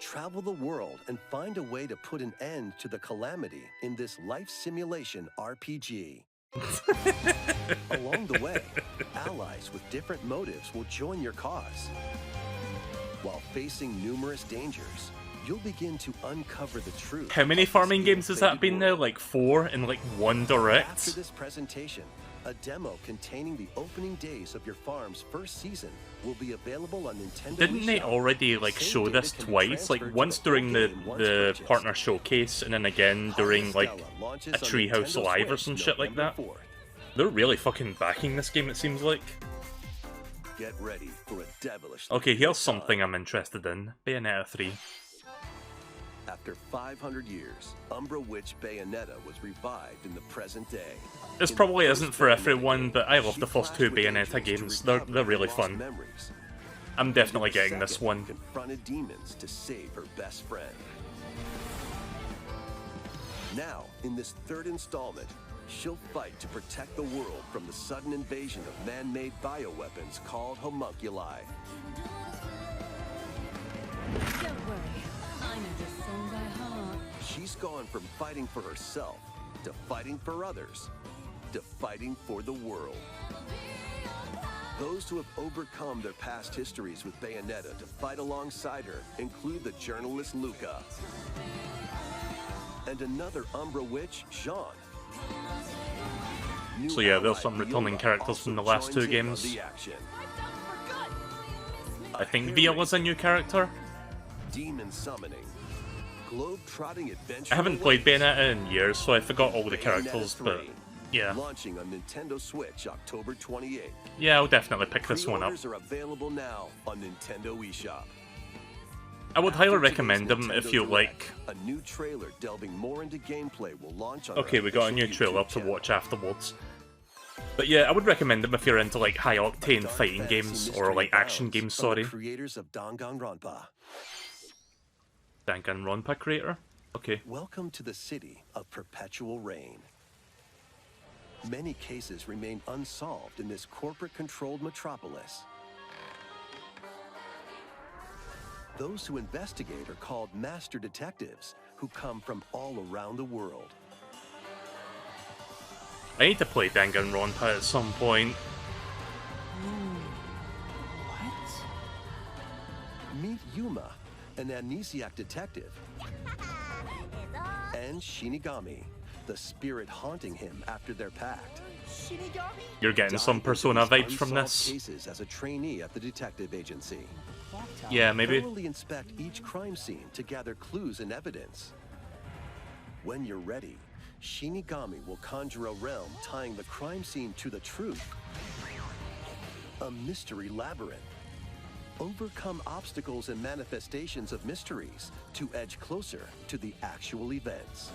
Travel the world and find a way to put an end to the calamity in this life simulation RPG. Along the way, allies with different motives will join your cause. While facing numerous dangers, you'll begin to uncover the truth. How many farming games has that been now? Like 4 and like 1 direct? After this presentation, a demo containing the opening days of your farm's first season will be available on Nintendo. Didn't they already like show this twice? Like once during the partner showcase and then again during like a Treehouse Live or some shit like that? They're really fucking backing this game, it seems like. Get ready for a devilish. Okay, here's something I'm interested in. Bayonetta 3. After 500 years, Umbra Witch Bayonetta was revived in the present day. This probably isn't for everyone, but I love the first 2 Bayonetta games. They're really fun. I'm definitely getting this one. Confronted demons to save her best friend. Now, in this 3rd installment, she'll fight to protect the world from the sudden invasion of man-made bioweapons called homunculi. Don't worry, I know this song by heart. She's gone from fighting for herself to fighting for others to fighting for the world. Those who have overcome their past histories with Bayonetta to fight alongside her include the journalist Luca and another Umbra witch, Jean. So yeah, there's some returning characters from the last 2 games. I think Viola's a new character. Demon summoning. Globe-trotting adventure. I haven't played Bayonetta in years, so I forgot all the characters, but yeah. Launching on Nintendo Switch October 28th. Yeah, I'll definitely pick this one up. Pre-orders are available now on Nintendo eShop. I would highly recommend them if you like. A new trailer delving more into gameplay will launch on. Okay, we got a new trailer to watch afterwards. But yeah, I would recommend them if you're into like high-octane fighting games or like action games. Sorry. Creators of Danganronpa. Danganronpa creator. Okay. Welcome to the city of perpetual rain. Many cases remain unsolved in this corporate-controlled metropolis. Those who investigate are called master detectives, who come from all around the world. I need to play Danganronpa at some point. What? Meet Yuma, an amnesiac detective, and Shinigami, the spirit haunting him after their pact. You're getting some Persona vibes from this. Cases as a trainee at the detective agency. Yeah, maybe. Thoroughly inspect each crime scene to gather clues and evidence. When you're ready, Shinigami will conjure a realm tying the crime scene to the truth. A mystery labyrinth. Overcome obstacles and manifestations of mysteries to edge closer to the actual events.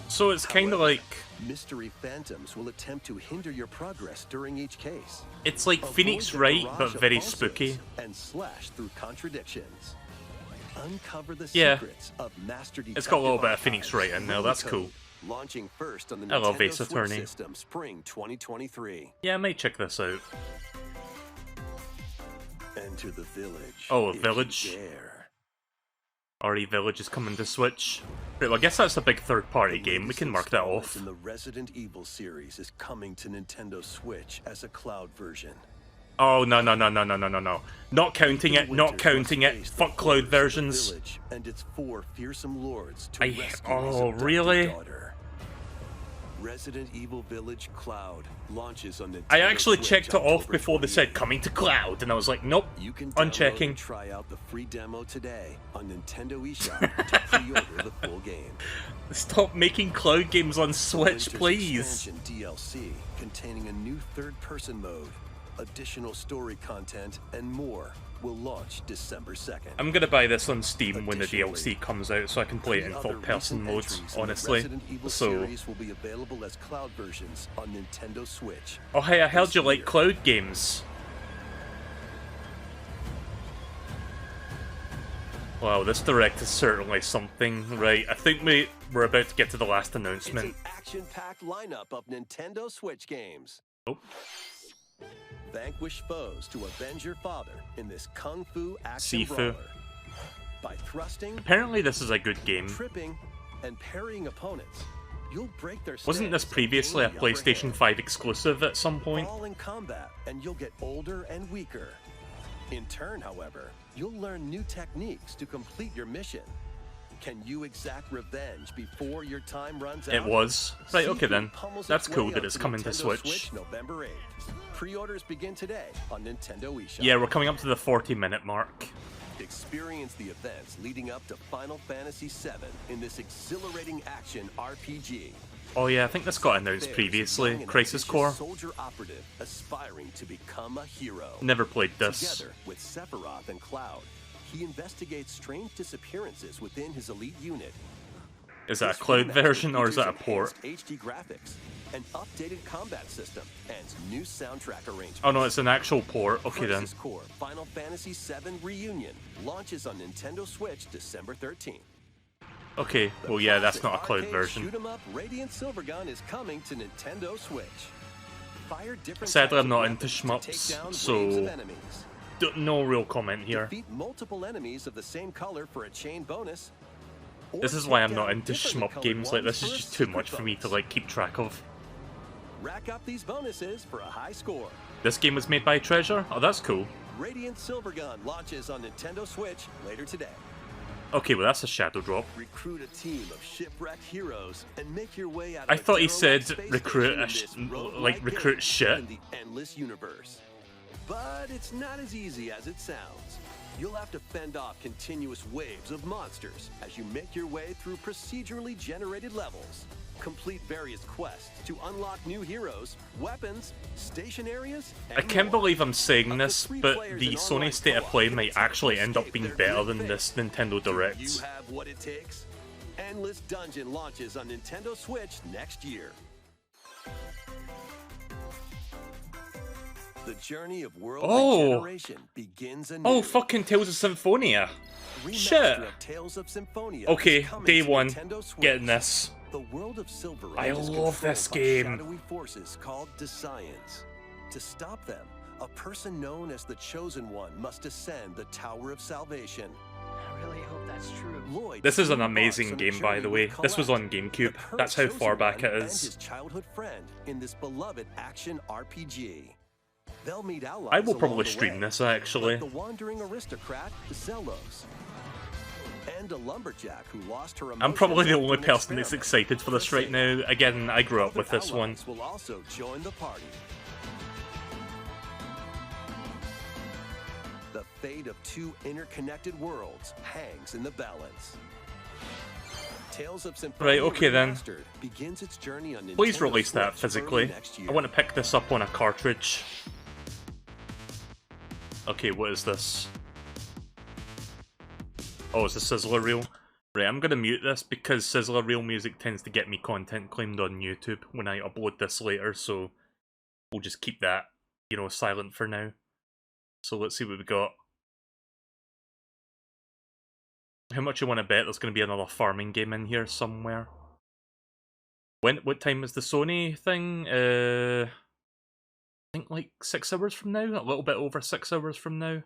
So it's kind of like... mystery phantoms will attempt to hinder your progress during each case. It's like Phoenix Wright, but very spooky. And slash through contradictions. Uncover the Yeah. secrets of master detective. It's got a little bit of Phoenix Wright in there, that's cool. Launching first on the I love Nintendo Ace Switch Attorney. system spring 2023. Yeah, I might check this out. Enter the village. Oh, a if you village? dare. RE Village is coming to Switch. Right, well, I guess that's a big third-party game. We can mark that off. In the Resident Evil series is coming to Nintendo Switch as a cloud version. Oh, no, no, no, no, no, no, no, no. Not counting it, not counting it. Fuck cloud versions. Village and its 4 fearsome lords to rescue his Oh, adopted really? daughter. Resident Evil Village Cloud launches on Nintendo I actually Switch checked it off October before they 28th. said coming to cloud, and I was like, nope, You can download unchecking. and try out the free demo today on Nintendo eShop to pre-order the full game. Stop making cloud games on Switch, Winter's please. Expansion DLC containing a new third-person mode, additional story content, and more will launch December 2nd. I'm gonna buy this on Steam when the DLC comes out so I can play it in third-person mode, honestly. So... will be available as cloud versions on Nintendo Switch. Oh hey, I heard you like cloud games. Wow, this direct is certainly something. Right, I think we're about to get to the last announcement. It's an action-packed lineup of Nintendo Switch games. Oh. Vanquish foes to avenge your father in this kung fu action Sifu. brawler. By thrusting, Apparently this is a good game. tripping, and parrying opponents, you'll break their Wasn't this stance and previously a gain the upper PlayStation hand. 5 exclusive at some point? Fall in combat, and you'll get older and weaker. In turn, however, you'll learn new techniques to complete your mission. Can you exact revenge before your time runs out? It was. Right, okay Sifu then. pummels That's its cool way that it's onto coming to Nintendo Switch. November 8th. Pre-orders begin today on Nintendo eShop. Yeah, we're coming up to the 40-minute mark. Experience the events leading up to Final Fantasy VII in this exhilarating action RPG. Oh yeah, I think this got announced previously. Crisis Core. Soldier operative aspiring to become a hero. Never played this. Together with Sephiroth and Cloud, he investigates strange disappearances within his elite unit. Is that a cloud version or is that a port? HD graphics, an updated combat system, and new soundtrack arrangements. Oh no, it's an actual port. Okay then. Crisis Core Final Fantasy VII Reunion launches on Nintendo Switch December 13th. Okay, well yeah, that's not a cloud version. Shoot 'em up Radiant Silvergun is coming to Nintendo Switch. Fire different Sadly, types I'm not of into weapons to take shmups, down waves so of enemies. no real comment here. Defeat multiple enemies of the same color for a chain bonus. or This is why I'm take not down into differently shmup colored games like ones this. Is for a just too secret much for me to bonus. like keep track of. Rack up these bonuses for a high score. This game was made by Treasure? Oh, that's cool. Radiant Silvergun launches on Nintendo Switch later today. Okay, well that's a shadow drop. Recruit a team of shipwrecked heroes and make your way out of I a thought he derelict said space recruit station in this like roguelike recruit game shit. in the endless universe. But it's not as easy as it sounds. You'll have to fend off continuous waves of monsters as you make your way through procedurally generated levels. Complete various quests to unlock new heroes, weapons, station areas, and I can't more. believe I'm saying Up to this, 3 but players the in Sony online State of co-op Play can might attempt actually to end up escape being their better grim than fate. this Nintendo Do Direct. you have what it takes? Endless Dungeon launches on Nintendo Switch next year. The journey of world regeneration begins anew. Oh, fucking Tales of Symphonia. Remaster Shit. of Tales of Symphonia Okay, is coming day to one. Nintendo Switch. Getting this. The world of Silver I Age is love this controlled by game. shadowy forces called Desians. To stop them, a person known as the Chosen One must ascend the Tower of Salvation. I really hope that's true. Lloyd This is an embarks amazing on a game, by journey the way. with This was Colette, on the GameCube. current That's how Chosen far back One it and is. his childhood friend in this beloved action RPG. They'll meet allies I will along probably the stream way, this, actually. like the wandering aristocrat Zelos, and a lumberjack who lost her I'm probably the emotions only after an person that's experiment. excited for this right now. Again, I grew up with Other this one. allies will also join the party. The fate of 2 interconnected worlds hangs in the balance. Tales of Symphonia Right, okay then. Remastered begins its journey on Please Nintendo release that Switch physically. early next year. I want to pick this up on a cartridge. Okay, what is this? Oh, it's a Sizzler reel. Right, I'm gonna mute this because Sizzler reel music tends to get me content claimed on YouTube when I upload this later, so we'll just keep that, you know, silent for now. So let's see what we got. How much you want to bet there's going to be another farming game in here somewhere? What time is the Sony thing? I think like 6 hours from now? A little bit over 6 hours from now.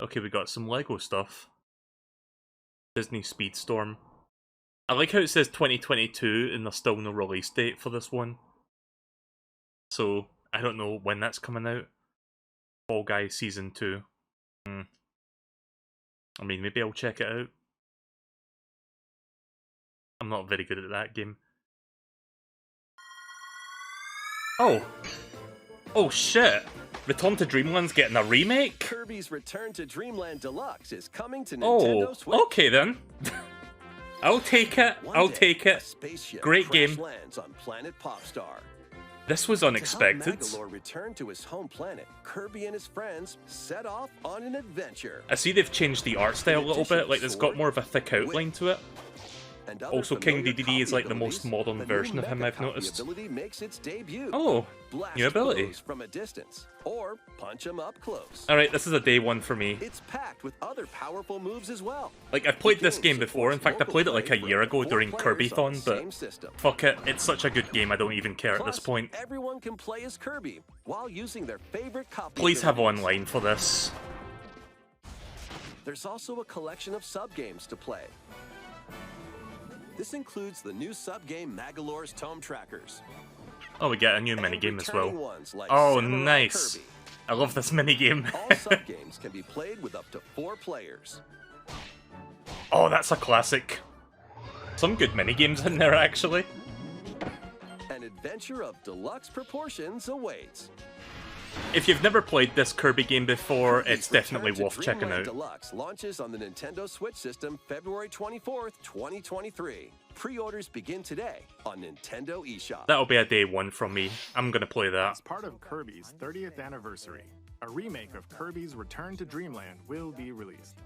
Okay, we got some Lego stuff. Disney Speedstorm. I like how it says 2022 and there's still no release date for this one. So, I don't know when that's coming out. Fall Guys Season 2. I mean, maybe I'll check it out. I'm not very good at that game. Oh! Oh shit! Return to Dreamland's getting a remake? Kirby's Return to Dreamland Deluxe is coming to Nintendo Oh, Switch. okay then. I'll take it. One I'll day, take a it. spaceship Great crash game. lands on planet Popstar. This was To help unexpected. Magolor return to his home planet, Kirby and his friends set off on an adventure. I see they've changed the art style a little bit, like it's got more of a thick outline to it. And other Also, King familiar DDD is copy like the most abilities, modern the version new of him, Mecha I've Copy noticed. ability makes its debut. Oh, Blast new ability. foes from a distance, or punch them up close. Alright, this is a day one for me. It's packed with other powerful moves as well. Like, I've played this game before. In fact, I played it like a year ago during Kirby-thon, but fuck it, it's such a good game, I don't even care at this point. Everyone can play as Kirby while using their favorite copy. Please have abilities. online for this. There's also a collection of sub-games to play. This includes the new sub-game Magolor's Tome Trackers. Oh, we get a new minigame as well. Ones like Oh, Samurai nice. Kirby. I love this minigame. All sub-games can be played with up to 4 players. Oh, that's a classic. Some good minigames in there, actually. An adventure of deluxe proportions awaits. If you've never played this Kirby game before, Kirby's it's definitely Return to worth checking Dreamland out. Deluxe launches on the Nintendo Switch system February 24th, 2023. Pre-orders begin today on Nintendo eShop. That'll be a day one from me. I'm gonna play that. As part of Kirby's 30th anniversary, a remake of Kirby's Return to Dreamland will be released.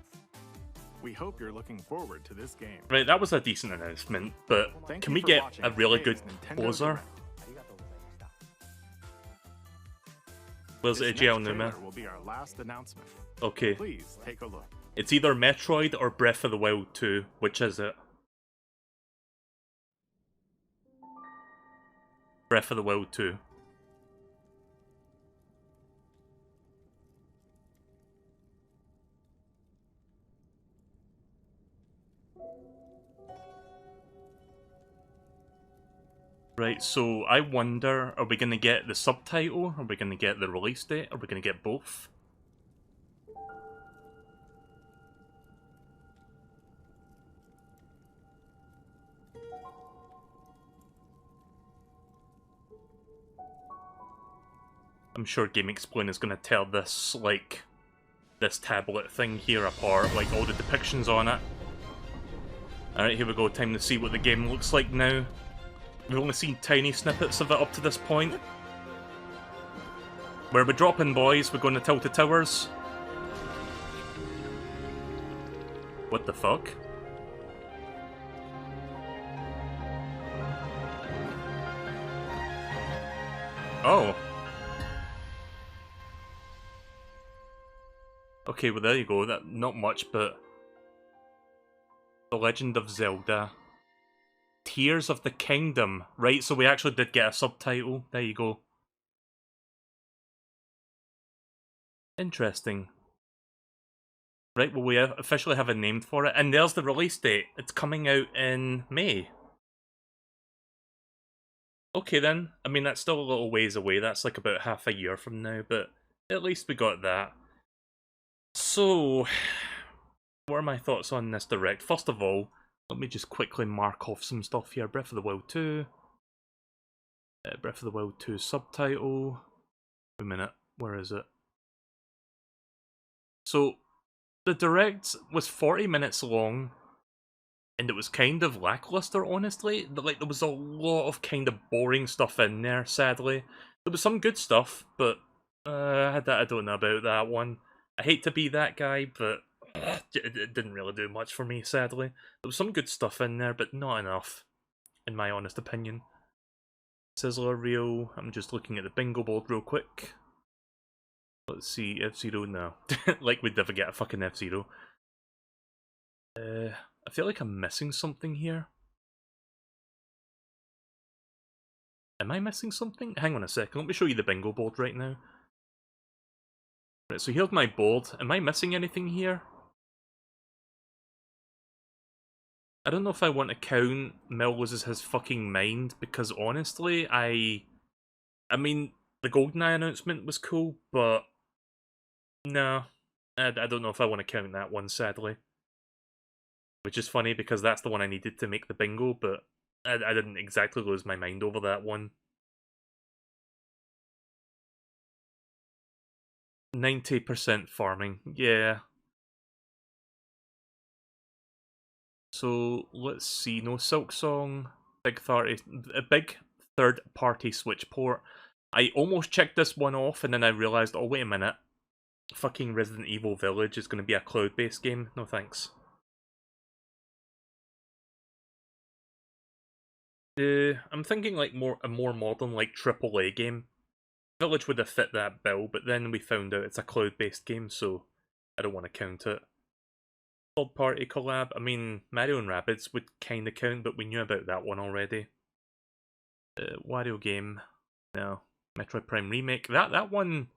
We hope you're looking forward to this game. Right, that was a decent announcement, but Thank can you we for get watching a really good today's Nintendo closer? Direct. Where's This it, AGL next Numa? trailer will be our last announcement. Okay. Please take a look. It's either Metroid or Breath of the Wild 2. Which is it? Breath of the Wild 2. Right, so I wonder, are we going to get the subtitle? Are we going to get the release date? Are we going to get both? I'm sure Game Explain is going to tell this, like, this tablet thing here apart, like all the depictions on it. Alright, here we go, time to see what the game looks like now. We've only seen tiny snippets of it up to this point. Where are we dropping, boys? We're going to Tilted Towers. What the fuck? Oh. Okay, well there you go. That not much, but The Legend of Zelda. Tears of the Kingdom. Right, so we actually did get a subtitle. There you go. Interesting. Right, well we officially have a name for it. And there's the release date. It's coming out in May. Okay then. I mean, that's still a little ways away. That's like about half a year from now, but at least we got that. So, what are my thoughts on this direct? First of all, let me just quickly mark off some stuff here. Breath of the Wild 2. Breath of the Wild 2 subtitle. Wait a minute, where is it? So, the direct was 40 minutes long, and it was kind of lackluster, honestly. Like, there was a lot of kind of boring stuff in there, sadly. There was some good stuff, but I don't know about that one. I hate to be that guy, but it didn't really do much for me, sadly. There was some good stuff in there, but not enough, in my honest opinion. Sizzler reel. I'm just looking at the bingo board real quick. Let's see, F-Zero, no. Like we'd never get a fucking F-Zero. I feel like I'm missing something here. Am I missing something? Hang on a second, let me show you the bingo board right now. Right, so here's my board. Am I missing anything here? I don't know if I want to count Mel loses his fucking mind, because honestly, I mean, the GoldenEye announcement was cool, but no, I don't know if I want to count that one, sadly. Which is funny, because that's the one I needed to make the bingo, but I didn't exactly lose my mind over that one. 90% farming, yeah. So, let's see, no Silk Song, Big third-party Switch port. I almost checked this one off, and then I realised, oh wait a minute, fucking Resident Evil Village is going to be a cloud-based game. No thanks. I'm thinking like a more modern, like AAA game. Village would have fit that bill, but then we found out it's a cloud-based game, so I don't want to count it. Third-party collab, I mean, Mario and Rabbids would kinda count, but we knew about that one already. Wario game, no. Metroid Prime Remake, that one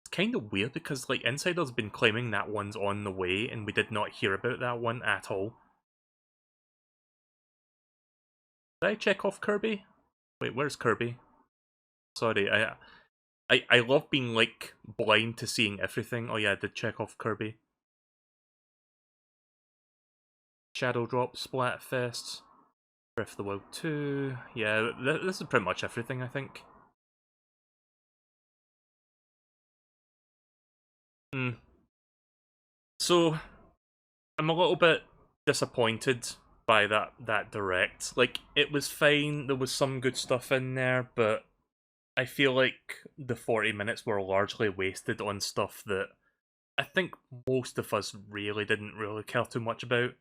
is kinda weird because like Insider's been claiming that one's on the way, and we did not hear about that one at all. Did I check off Kirby? Wait, where's Kirby? Sorry, I love being like blind to seeing everything. Oh yeah, I did check off Kirby. Shadow Drop, Splatfest, Breath of the Wild 2. Yeah, this is pretty much everything, I think. So, I'm a little bit disappointed by that direct. Like, it was fine, there was some good stuff in there, but I feel like the 40 minutes were largely wasted on stuff that I think most of us didn't really care too much about.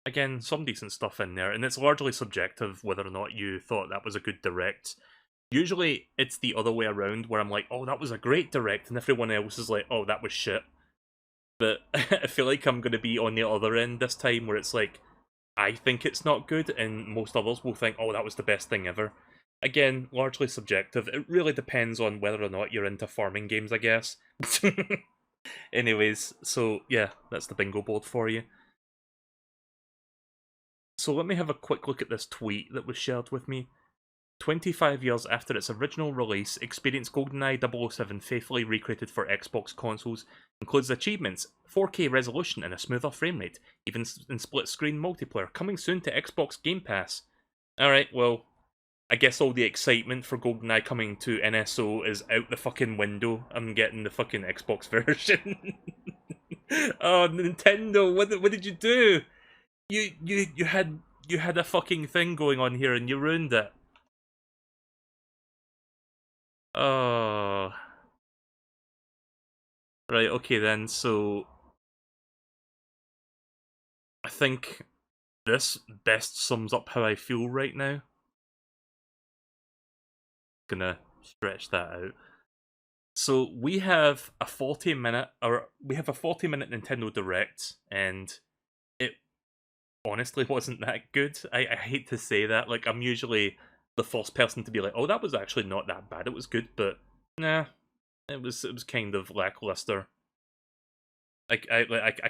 Again, some decent stuff in there, and it's largely subjective whether or not you thought that was a good direct. Usually, it's the other way around, where I'm like, oh, that was a great direct, and everyone else is like, oh, that was shit. But I feel like I'm going to be on the other end this time, where it's like, I think it's not good, and most others will think, oh, that was the best thing ever. Again, largely subjective. It really depends on whether or not you're into farming games, I guess. Anyways, so yeah, that's the bingo board for you. So let me have a quick look at this tweet that was shared with me. 25 years after its original release, experience GoldenEye 007 faithfully recreated for Xbox consoles, includes achievements, 4K resolution and a smoother frame rate, even in split-screen multiplayer, coming soon to Xbox Game Pass. Alright, well, I guess all the excitement for GoldenEye coming to NSO is out the fucking window. I'm getting the fucking Xbox version. Oh, Nintendo, what did you do? You had a fucking thing going on here and you ruined it. Oh. Right, okay then, so I think this best sums up how I feel right now. Gonna stretch that out. So we have a 40-minute Nintendo Direct, and it honestly wasn't that good. I hate to say that. Like, I'm usually the first person to be like, oh, that was actually not that bad. It was good, but nah, it was kind of lackluster. I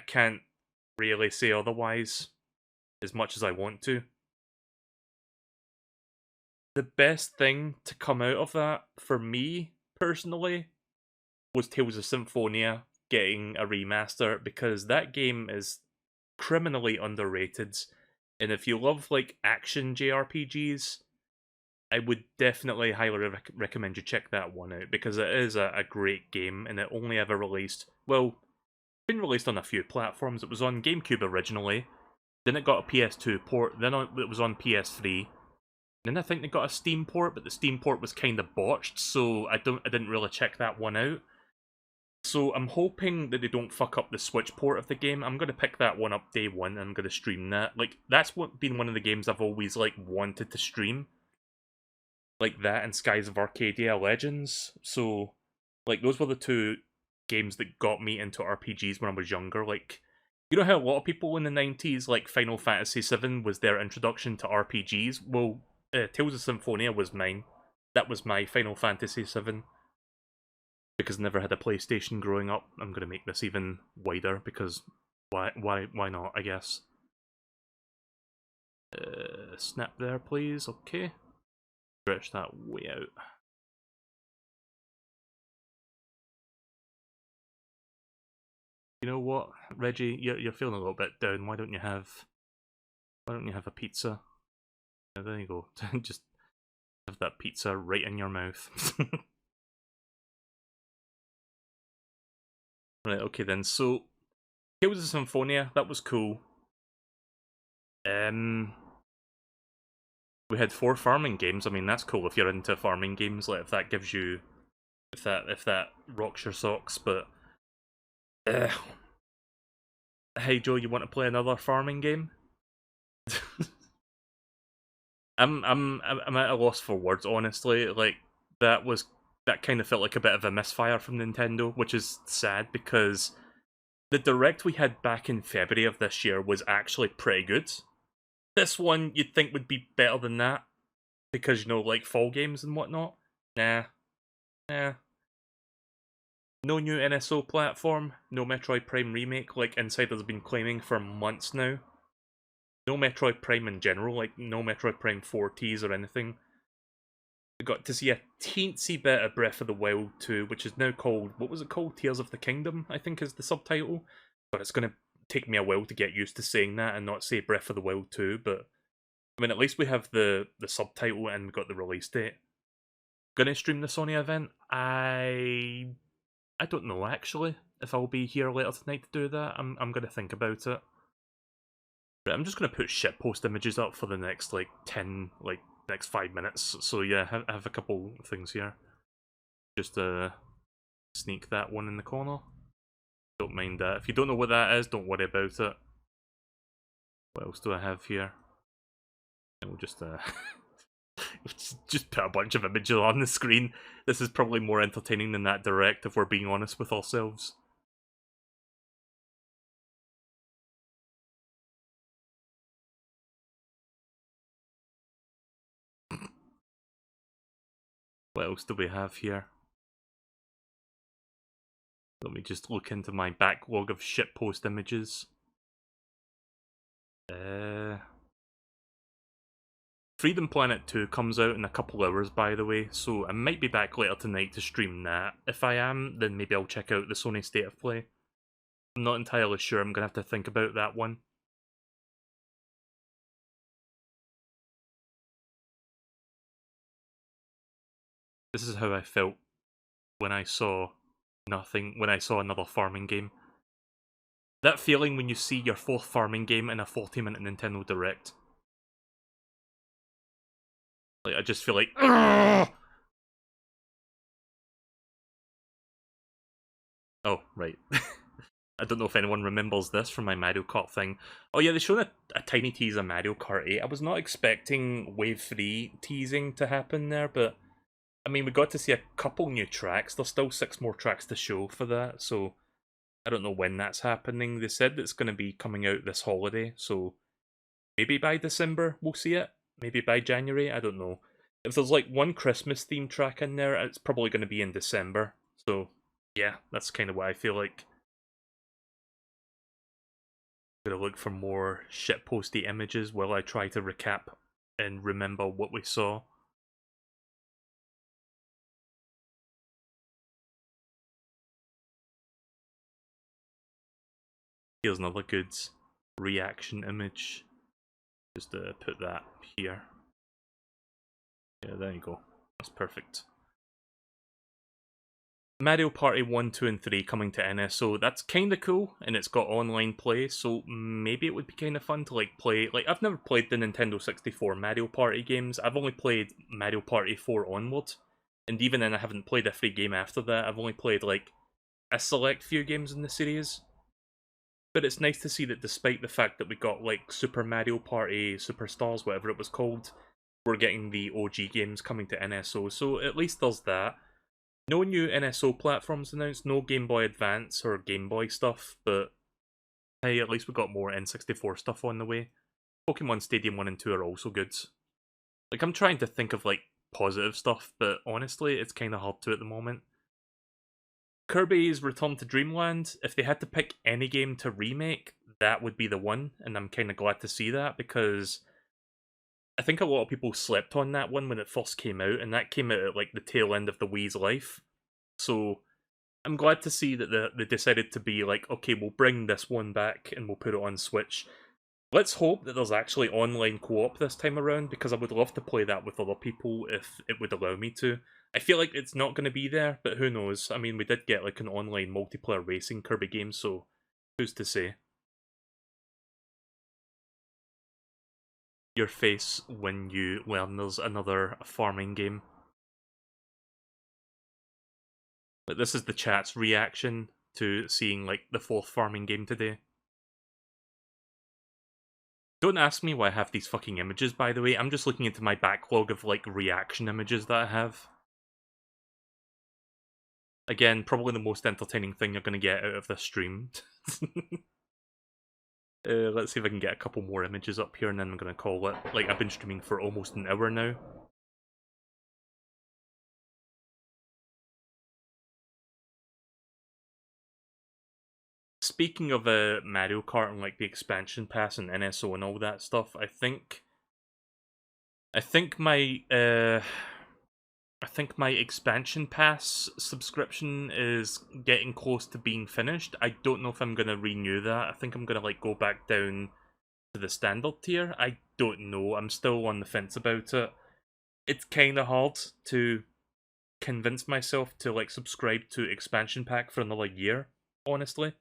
can't really say otherwise, as much as I want to. The best thing to come out of that, for me, personally, was Tales of Symphonia getting a remaster, because that game is criminally underrated, and if you love, like, action JRPGs, I would definitely highly recommend you check that one out, because it is a great game, and it only ever released, well, been released on a few platforms. It was on GameCube originally, then it got a PS2 port, then it was on PS3, then I think they got a Steam port, but the Steam port was kind of botched, so I didn't really check that one out. So I'm hoping that they don't fuck up the Switch port of the game. I'm gonna pick that one up day one, and I'm gonna stream that. Like, that's been one of the games I've always, like, wanted to stream. Like that and Skies of Arcadia Legends. So, like, those were the two games that got me into RPGs when I was younger. Like, you know how a lot of people in the 90s, like, Final Fantasy VII was their introduction to RPGs? Well, Tales of Symphonia was mine. That was my Final Fantasy VII. Because I never had a PlayStation growing up, I'm gonna make this even wider, because why not, I guess. Snap there, please, okay. Stretch that way out. You know what, Reggie, you're feeling a little bit down, why don't you have a pizza? Yeah, there you go, just have that pizza right in your mouth. Right, okay then, so Tales of Symphonia, that was cool. We had 4 farming games. I mean, that's cool if you're into farming games, like if that gives you, if that rocks your socks. But hey Joe, you want to play another farming game? I'm at a loss for words, honestly. Like that kind of felt like a bit of a misfire from Nintendo, which is sad because the direct we had back in February of this year was actually pretty good. This one you'd think would be better than that because, you know, like fall games and whatnot. Nah. No new NSO platform, no Metroid Prime remake like Insider's been claiming for months now. No Metroid Prime in general, like no Metroid Prime 4 tease or anything. We got to see a teensy bit of Breath of the Wild 2, which is now called, what was it called? Tears of the Kingdom, I think is the subtitle. But it's going to take me a while to get used to saying that and not say Breath of the Wild 2, but I mean, at least we have the subtitle and we got the release date. Gonna stream the Sony event? I don't know, actually, if I'll be here later tonight to do that. I'm gonna think about it. But I'm just gonna put shitpost images up for the next, like, next 5 minutes. So yeah, I have a couple things here. Just sneak that one in the corner. Don't mind that. If you don't know what that is, don't worry about it. What else do I have here? And we'll just just put a bunch of images on the screen. This is probably more entertaining than that direct, if we're being honest with ourselves. What else do we have here? Let me just look into my backlog of shitpost images. Freedom Planet 2 comes out in a couple hours, by the way, so I might be back later tonight to stream that. If I am, then maybe I'll check out the Sony State of Play. I'm not entirely sure, I'm gonna have to think about that one. This is how I felt when I saw another farming game. That feeling when you see your 4th farming game in a 40-minute Nintendo Direct. Like, I just feel like, Argh! Oh, right. I don't know if anyone remembers this from my Mario Kart thing. Oh yeah, they showed a tiny tease of Mario Kart 8. I was not expecting Wave 3 teasing to happen there, but I mean, we got to see a couple new tracks. There's still 6 more tracks to show for that, so I don't know when that's happening. They said it's going to be coming out this holiday, so maybe by December we'll see it. Maybe by January, I don't know. If there's like one Christmas themed track in there, it's probably going to be in December. So yeah, that's kind of what I feel like. I'm gonna look for more shitposty images while I try to recap and remember what we saw. Here's another good reaction image. Just put that here. Yeah, there you go. That's perfect. Mario Party 1, 2, and 3 coming to NSO. That's kinda cool, and it's got online play, so maybe it would be kinda fun to like play. Like, I've never played the Nintendo 64 Mario Party games. I've only played Mario Party 4 onward, and even then I haven't played every game after that. I've only played like a select few games in the series. But it's nice to see that despite the fact that we got like Super Mario Party Superstars, whatever it was called, we're getting the OG games coming to NSO, so at least there's that. No new NSO platforms announced, no Game Boy Advance or Game Boy stuff, but hey, at least we got more N64 stuff on the way. Pokemon Stadium 1 and 2 are also good. Like, I'm trying to think of like positive stuff, but honestly, it's kind of hard to at the moment. Kirby's Return to Dreamland, if they had to pick any game to remake, that would be the one, and I'm kind of glad to see that, because I think a lot of people slept on that one when it first came out, and that came out at like the tail end of the Wii's life. So I'm glad to see that they decided to be like, okay, we'll bring this one back and we'll put it on Switch. Let's hope that there's actually online co-op this time around, because I would love to play that with other people if it would allow me to. I feel like it's not going to be there, but who knows? I mean, we did get like an online multiplayer racing Kirby game, so who's to say? your face when you learn there's another farming game. But this is the chat's reaction to seeing like the 4th farming game today. Don't ask me why I have these fucking images, by the way. I'm just looking into my backlog of like reaction images that I have. Again, probably the most entertaining thing you're going to get out of this stream. Let's see if I can get a couple more images up here and then I'm going to call it. Like, I've been streaming for almost an hour now. Speaking of Mario Kart and like the expansion pass and NSO and all that stuff, I think my expansion pass subscription is getting close to being finished. I don't know if I'm gonna renew that. I think I'm gonna like go back down to the standard tier. I don't know. I'm still on the fence about it. It's kind of hard to convince myself to like subscribe to expansion pack for another year, honestly.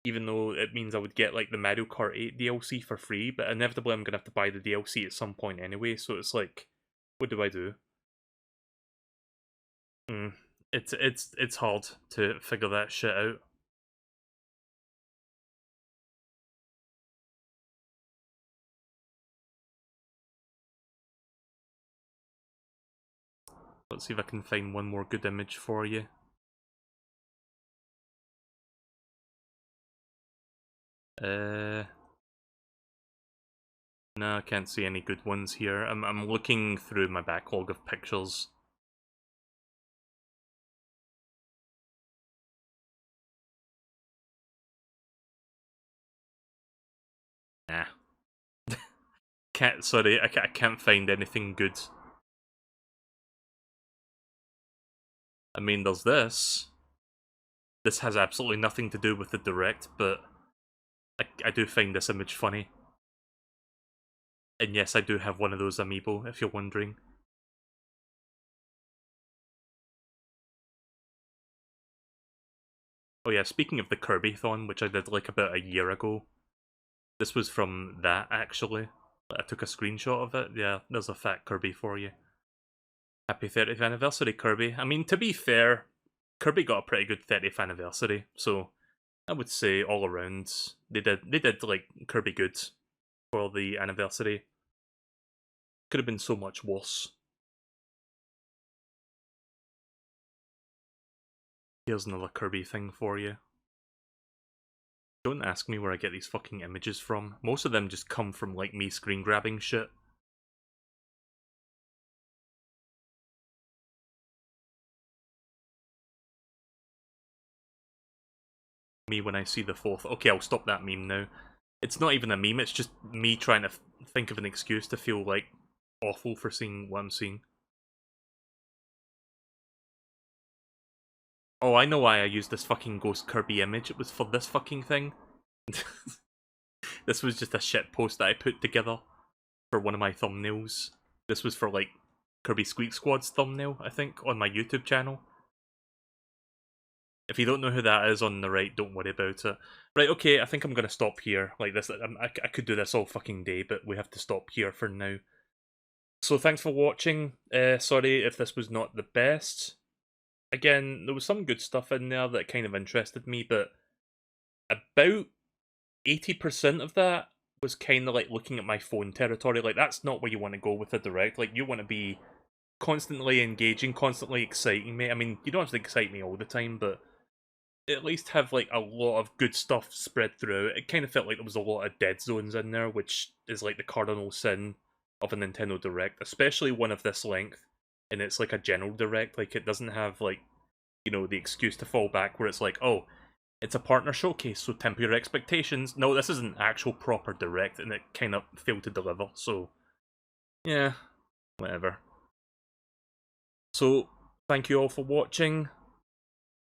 Even though it means I would get like the Mario Kart 8 DLC for free, but inevitably I'm gonna have to buy the DLC at some point anyway, so it's like, what do I do? It's hard to figure that shit out. Let's see if I can find one more good image for you. No, I can't see any good ones here. I'm looking through my backlog of pictures. Nah. Sorry, I can't find anything good. I mean, there's this. This has absolutely nothing to do with the direct, but I do find this image funny. And yes, I do have one of those amiibo, if you're wondering. Oh yeah, speaking of the Kirby-thon, which I did like about a year ago, this was from that, actually. I took a screenshot of it. Yeah, there's a fat Kirby for you. Happy 30th anniversary, Kirby. I mean, to be fair, Kirby got a pretty good 30th anniversary, so I would say all around, they did like Kirby good for the anniversary. Could have been so much worse. Here's another Kirby thing for you. Don't ask me where I get these fucking images from. Most of them just come from like me screen grabbing shit. Me when I see the 4th. Okay, I'll stop that meme now. It's not even a meme, it's just me trying to think of an excuse to feel like awful for seeing what I'm seeing. Oh, I know why I used this fucking Ghost Kirby image. It was for this fucking thing. This was just a shit post that I put together for one of my thumbnails. This was for like Kirby Squeak Squad's thumbnail, I think, on my YouTube channel. If you don't know who that is on the right, don't worry about it. Right, okay, I think I'm gonna stop here. Like this, I could do this all fucking day, but we have to stop here for now. So thanks for watching. Sorry if this was not the best. Again, there was some good stuff in there that kind of interested me, but about 80% of that was kind of like looking at my phone territory. Like, that's not where you want to go with a direct. Like, you want to be constantly engaging, constantly exciting me. I mean, you don't have to excite me all the time, but at least have like a lot of good stuff spread throughout. It kind of felt like there was a lot of dead zones in there, which is like the cardinal sin of a Nintendo Direct, especially one of this length. And it's like a general Direct, like it doesn't have like, you know, the excuse to fall back where it's like, oh, it's a partner showcase, so temper your expectations. No, this is an actual proper Direct, and it kind of failed to deliver, so yeah, whatever. So, thank you all for watching.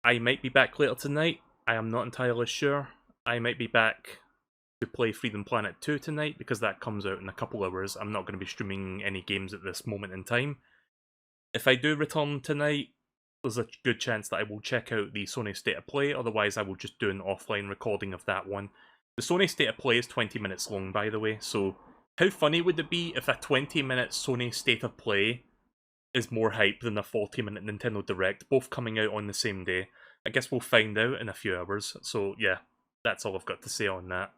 I might be back later tonight. I am not entirely sure. I might be back to play Freedom Planet 2 tonight, because that comes out in a couple hours. I'm not going to be streaming any games at this moment in time. If I do return tonight, there's a good chance that I will check out the Sony State of Play, otherwise I will just do an offline recording of that one. The Sony State of Play is 20 minutes long, by the way, so how funny would it be if a 20-minute Sony State of Play is more hype than a 40-minute Nintendo Direct, both coming out on the same day? I guess we'll find out in a few hours, so yeah, that's all I've got to say on that.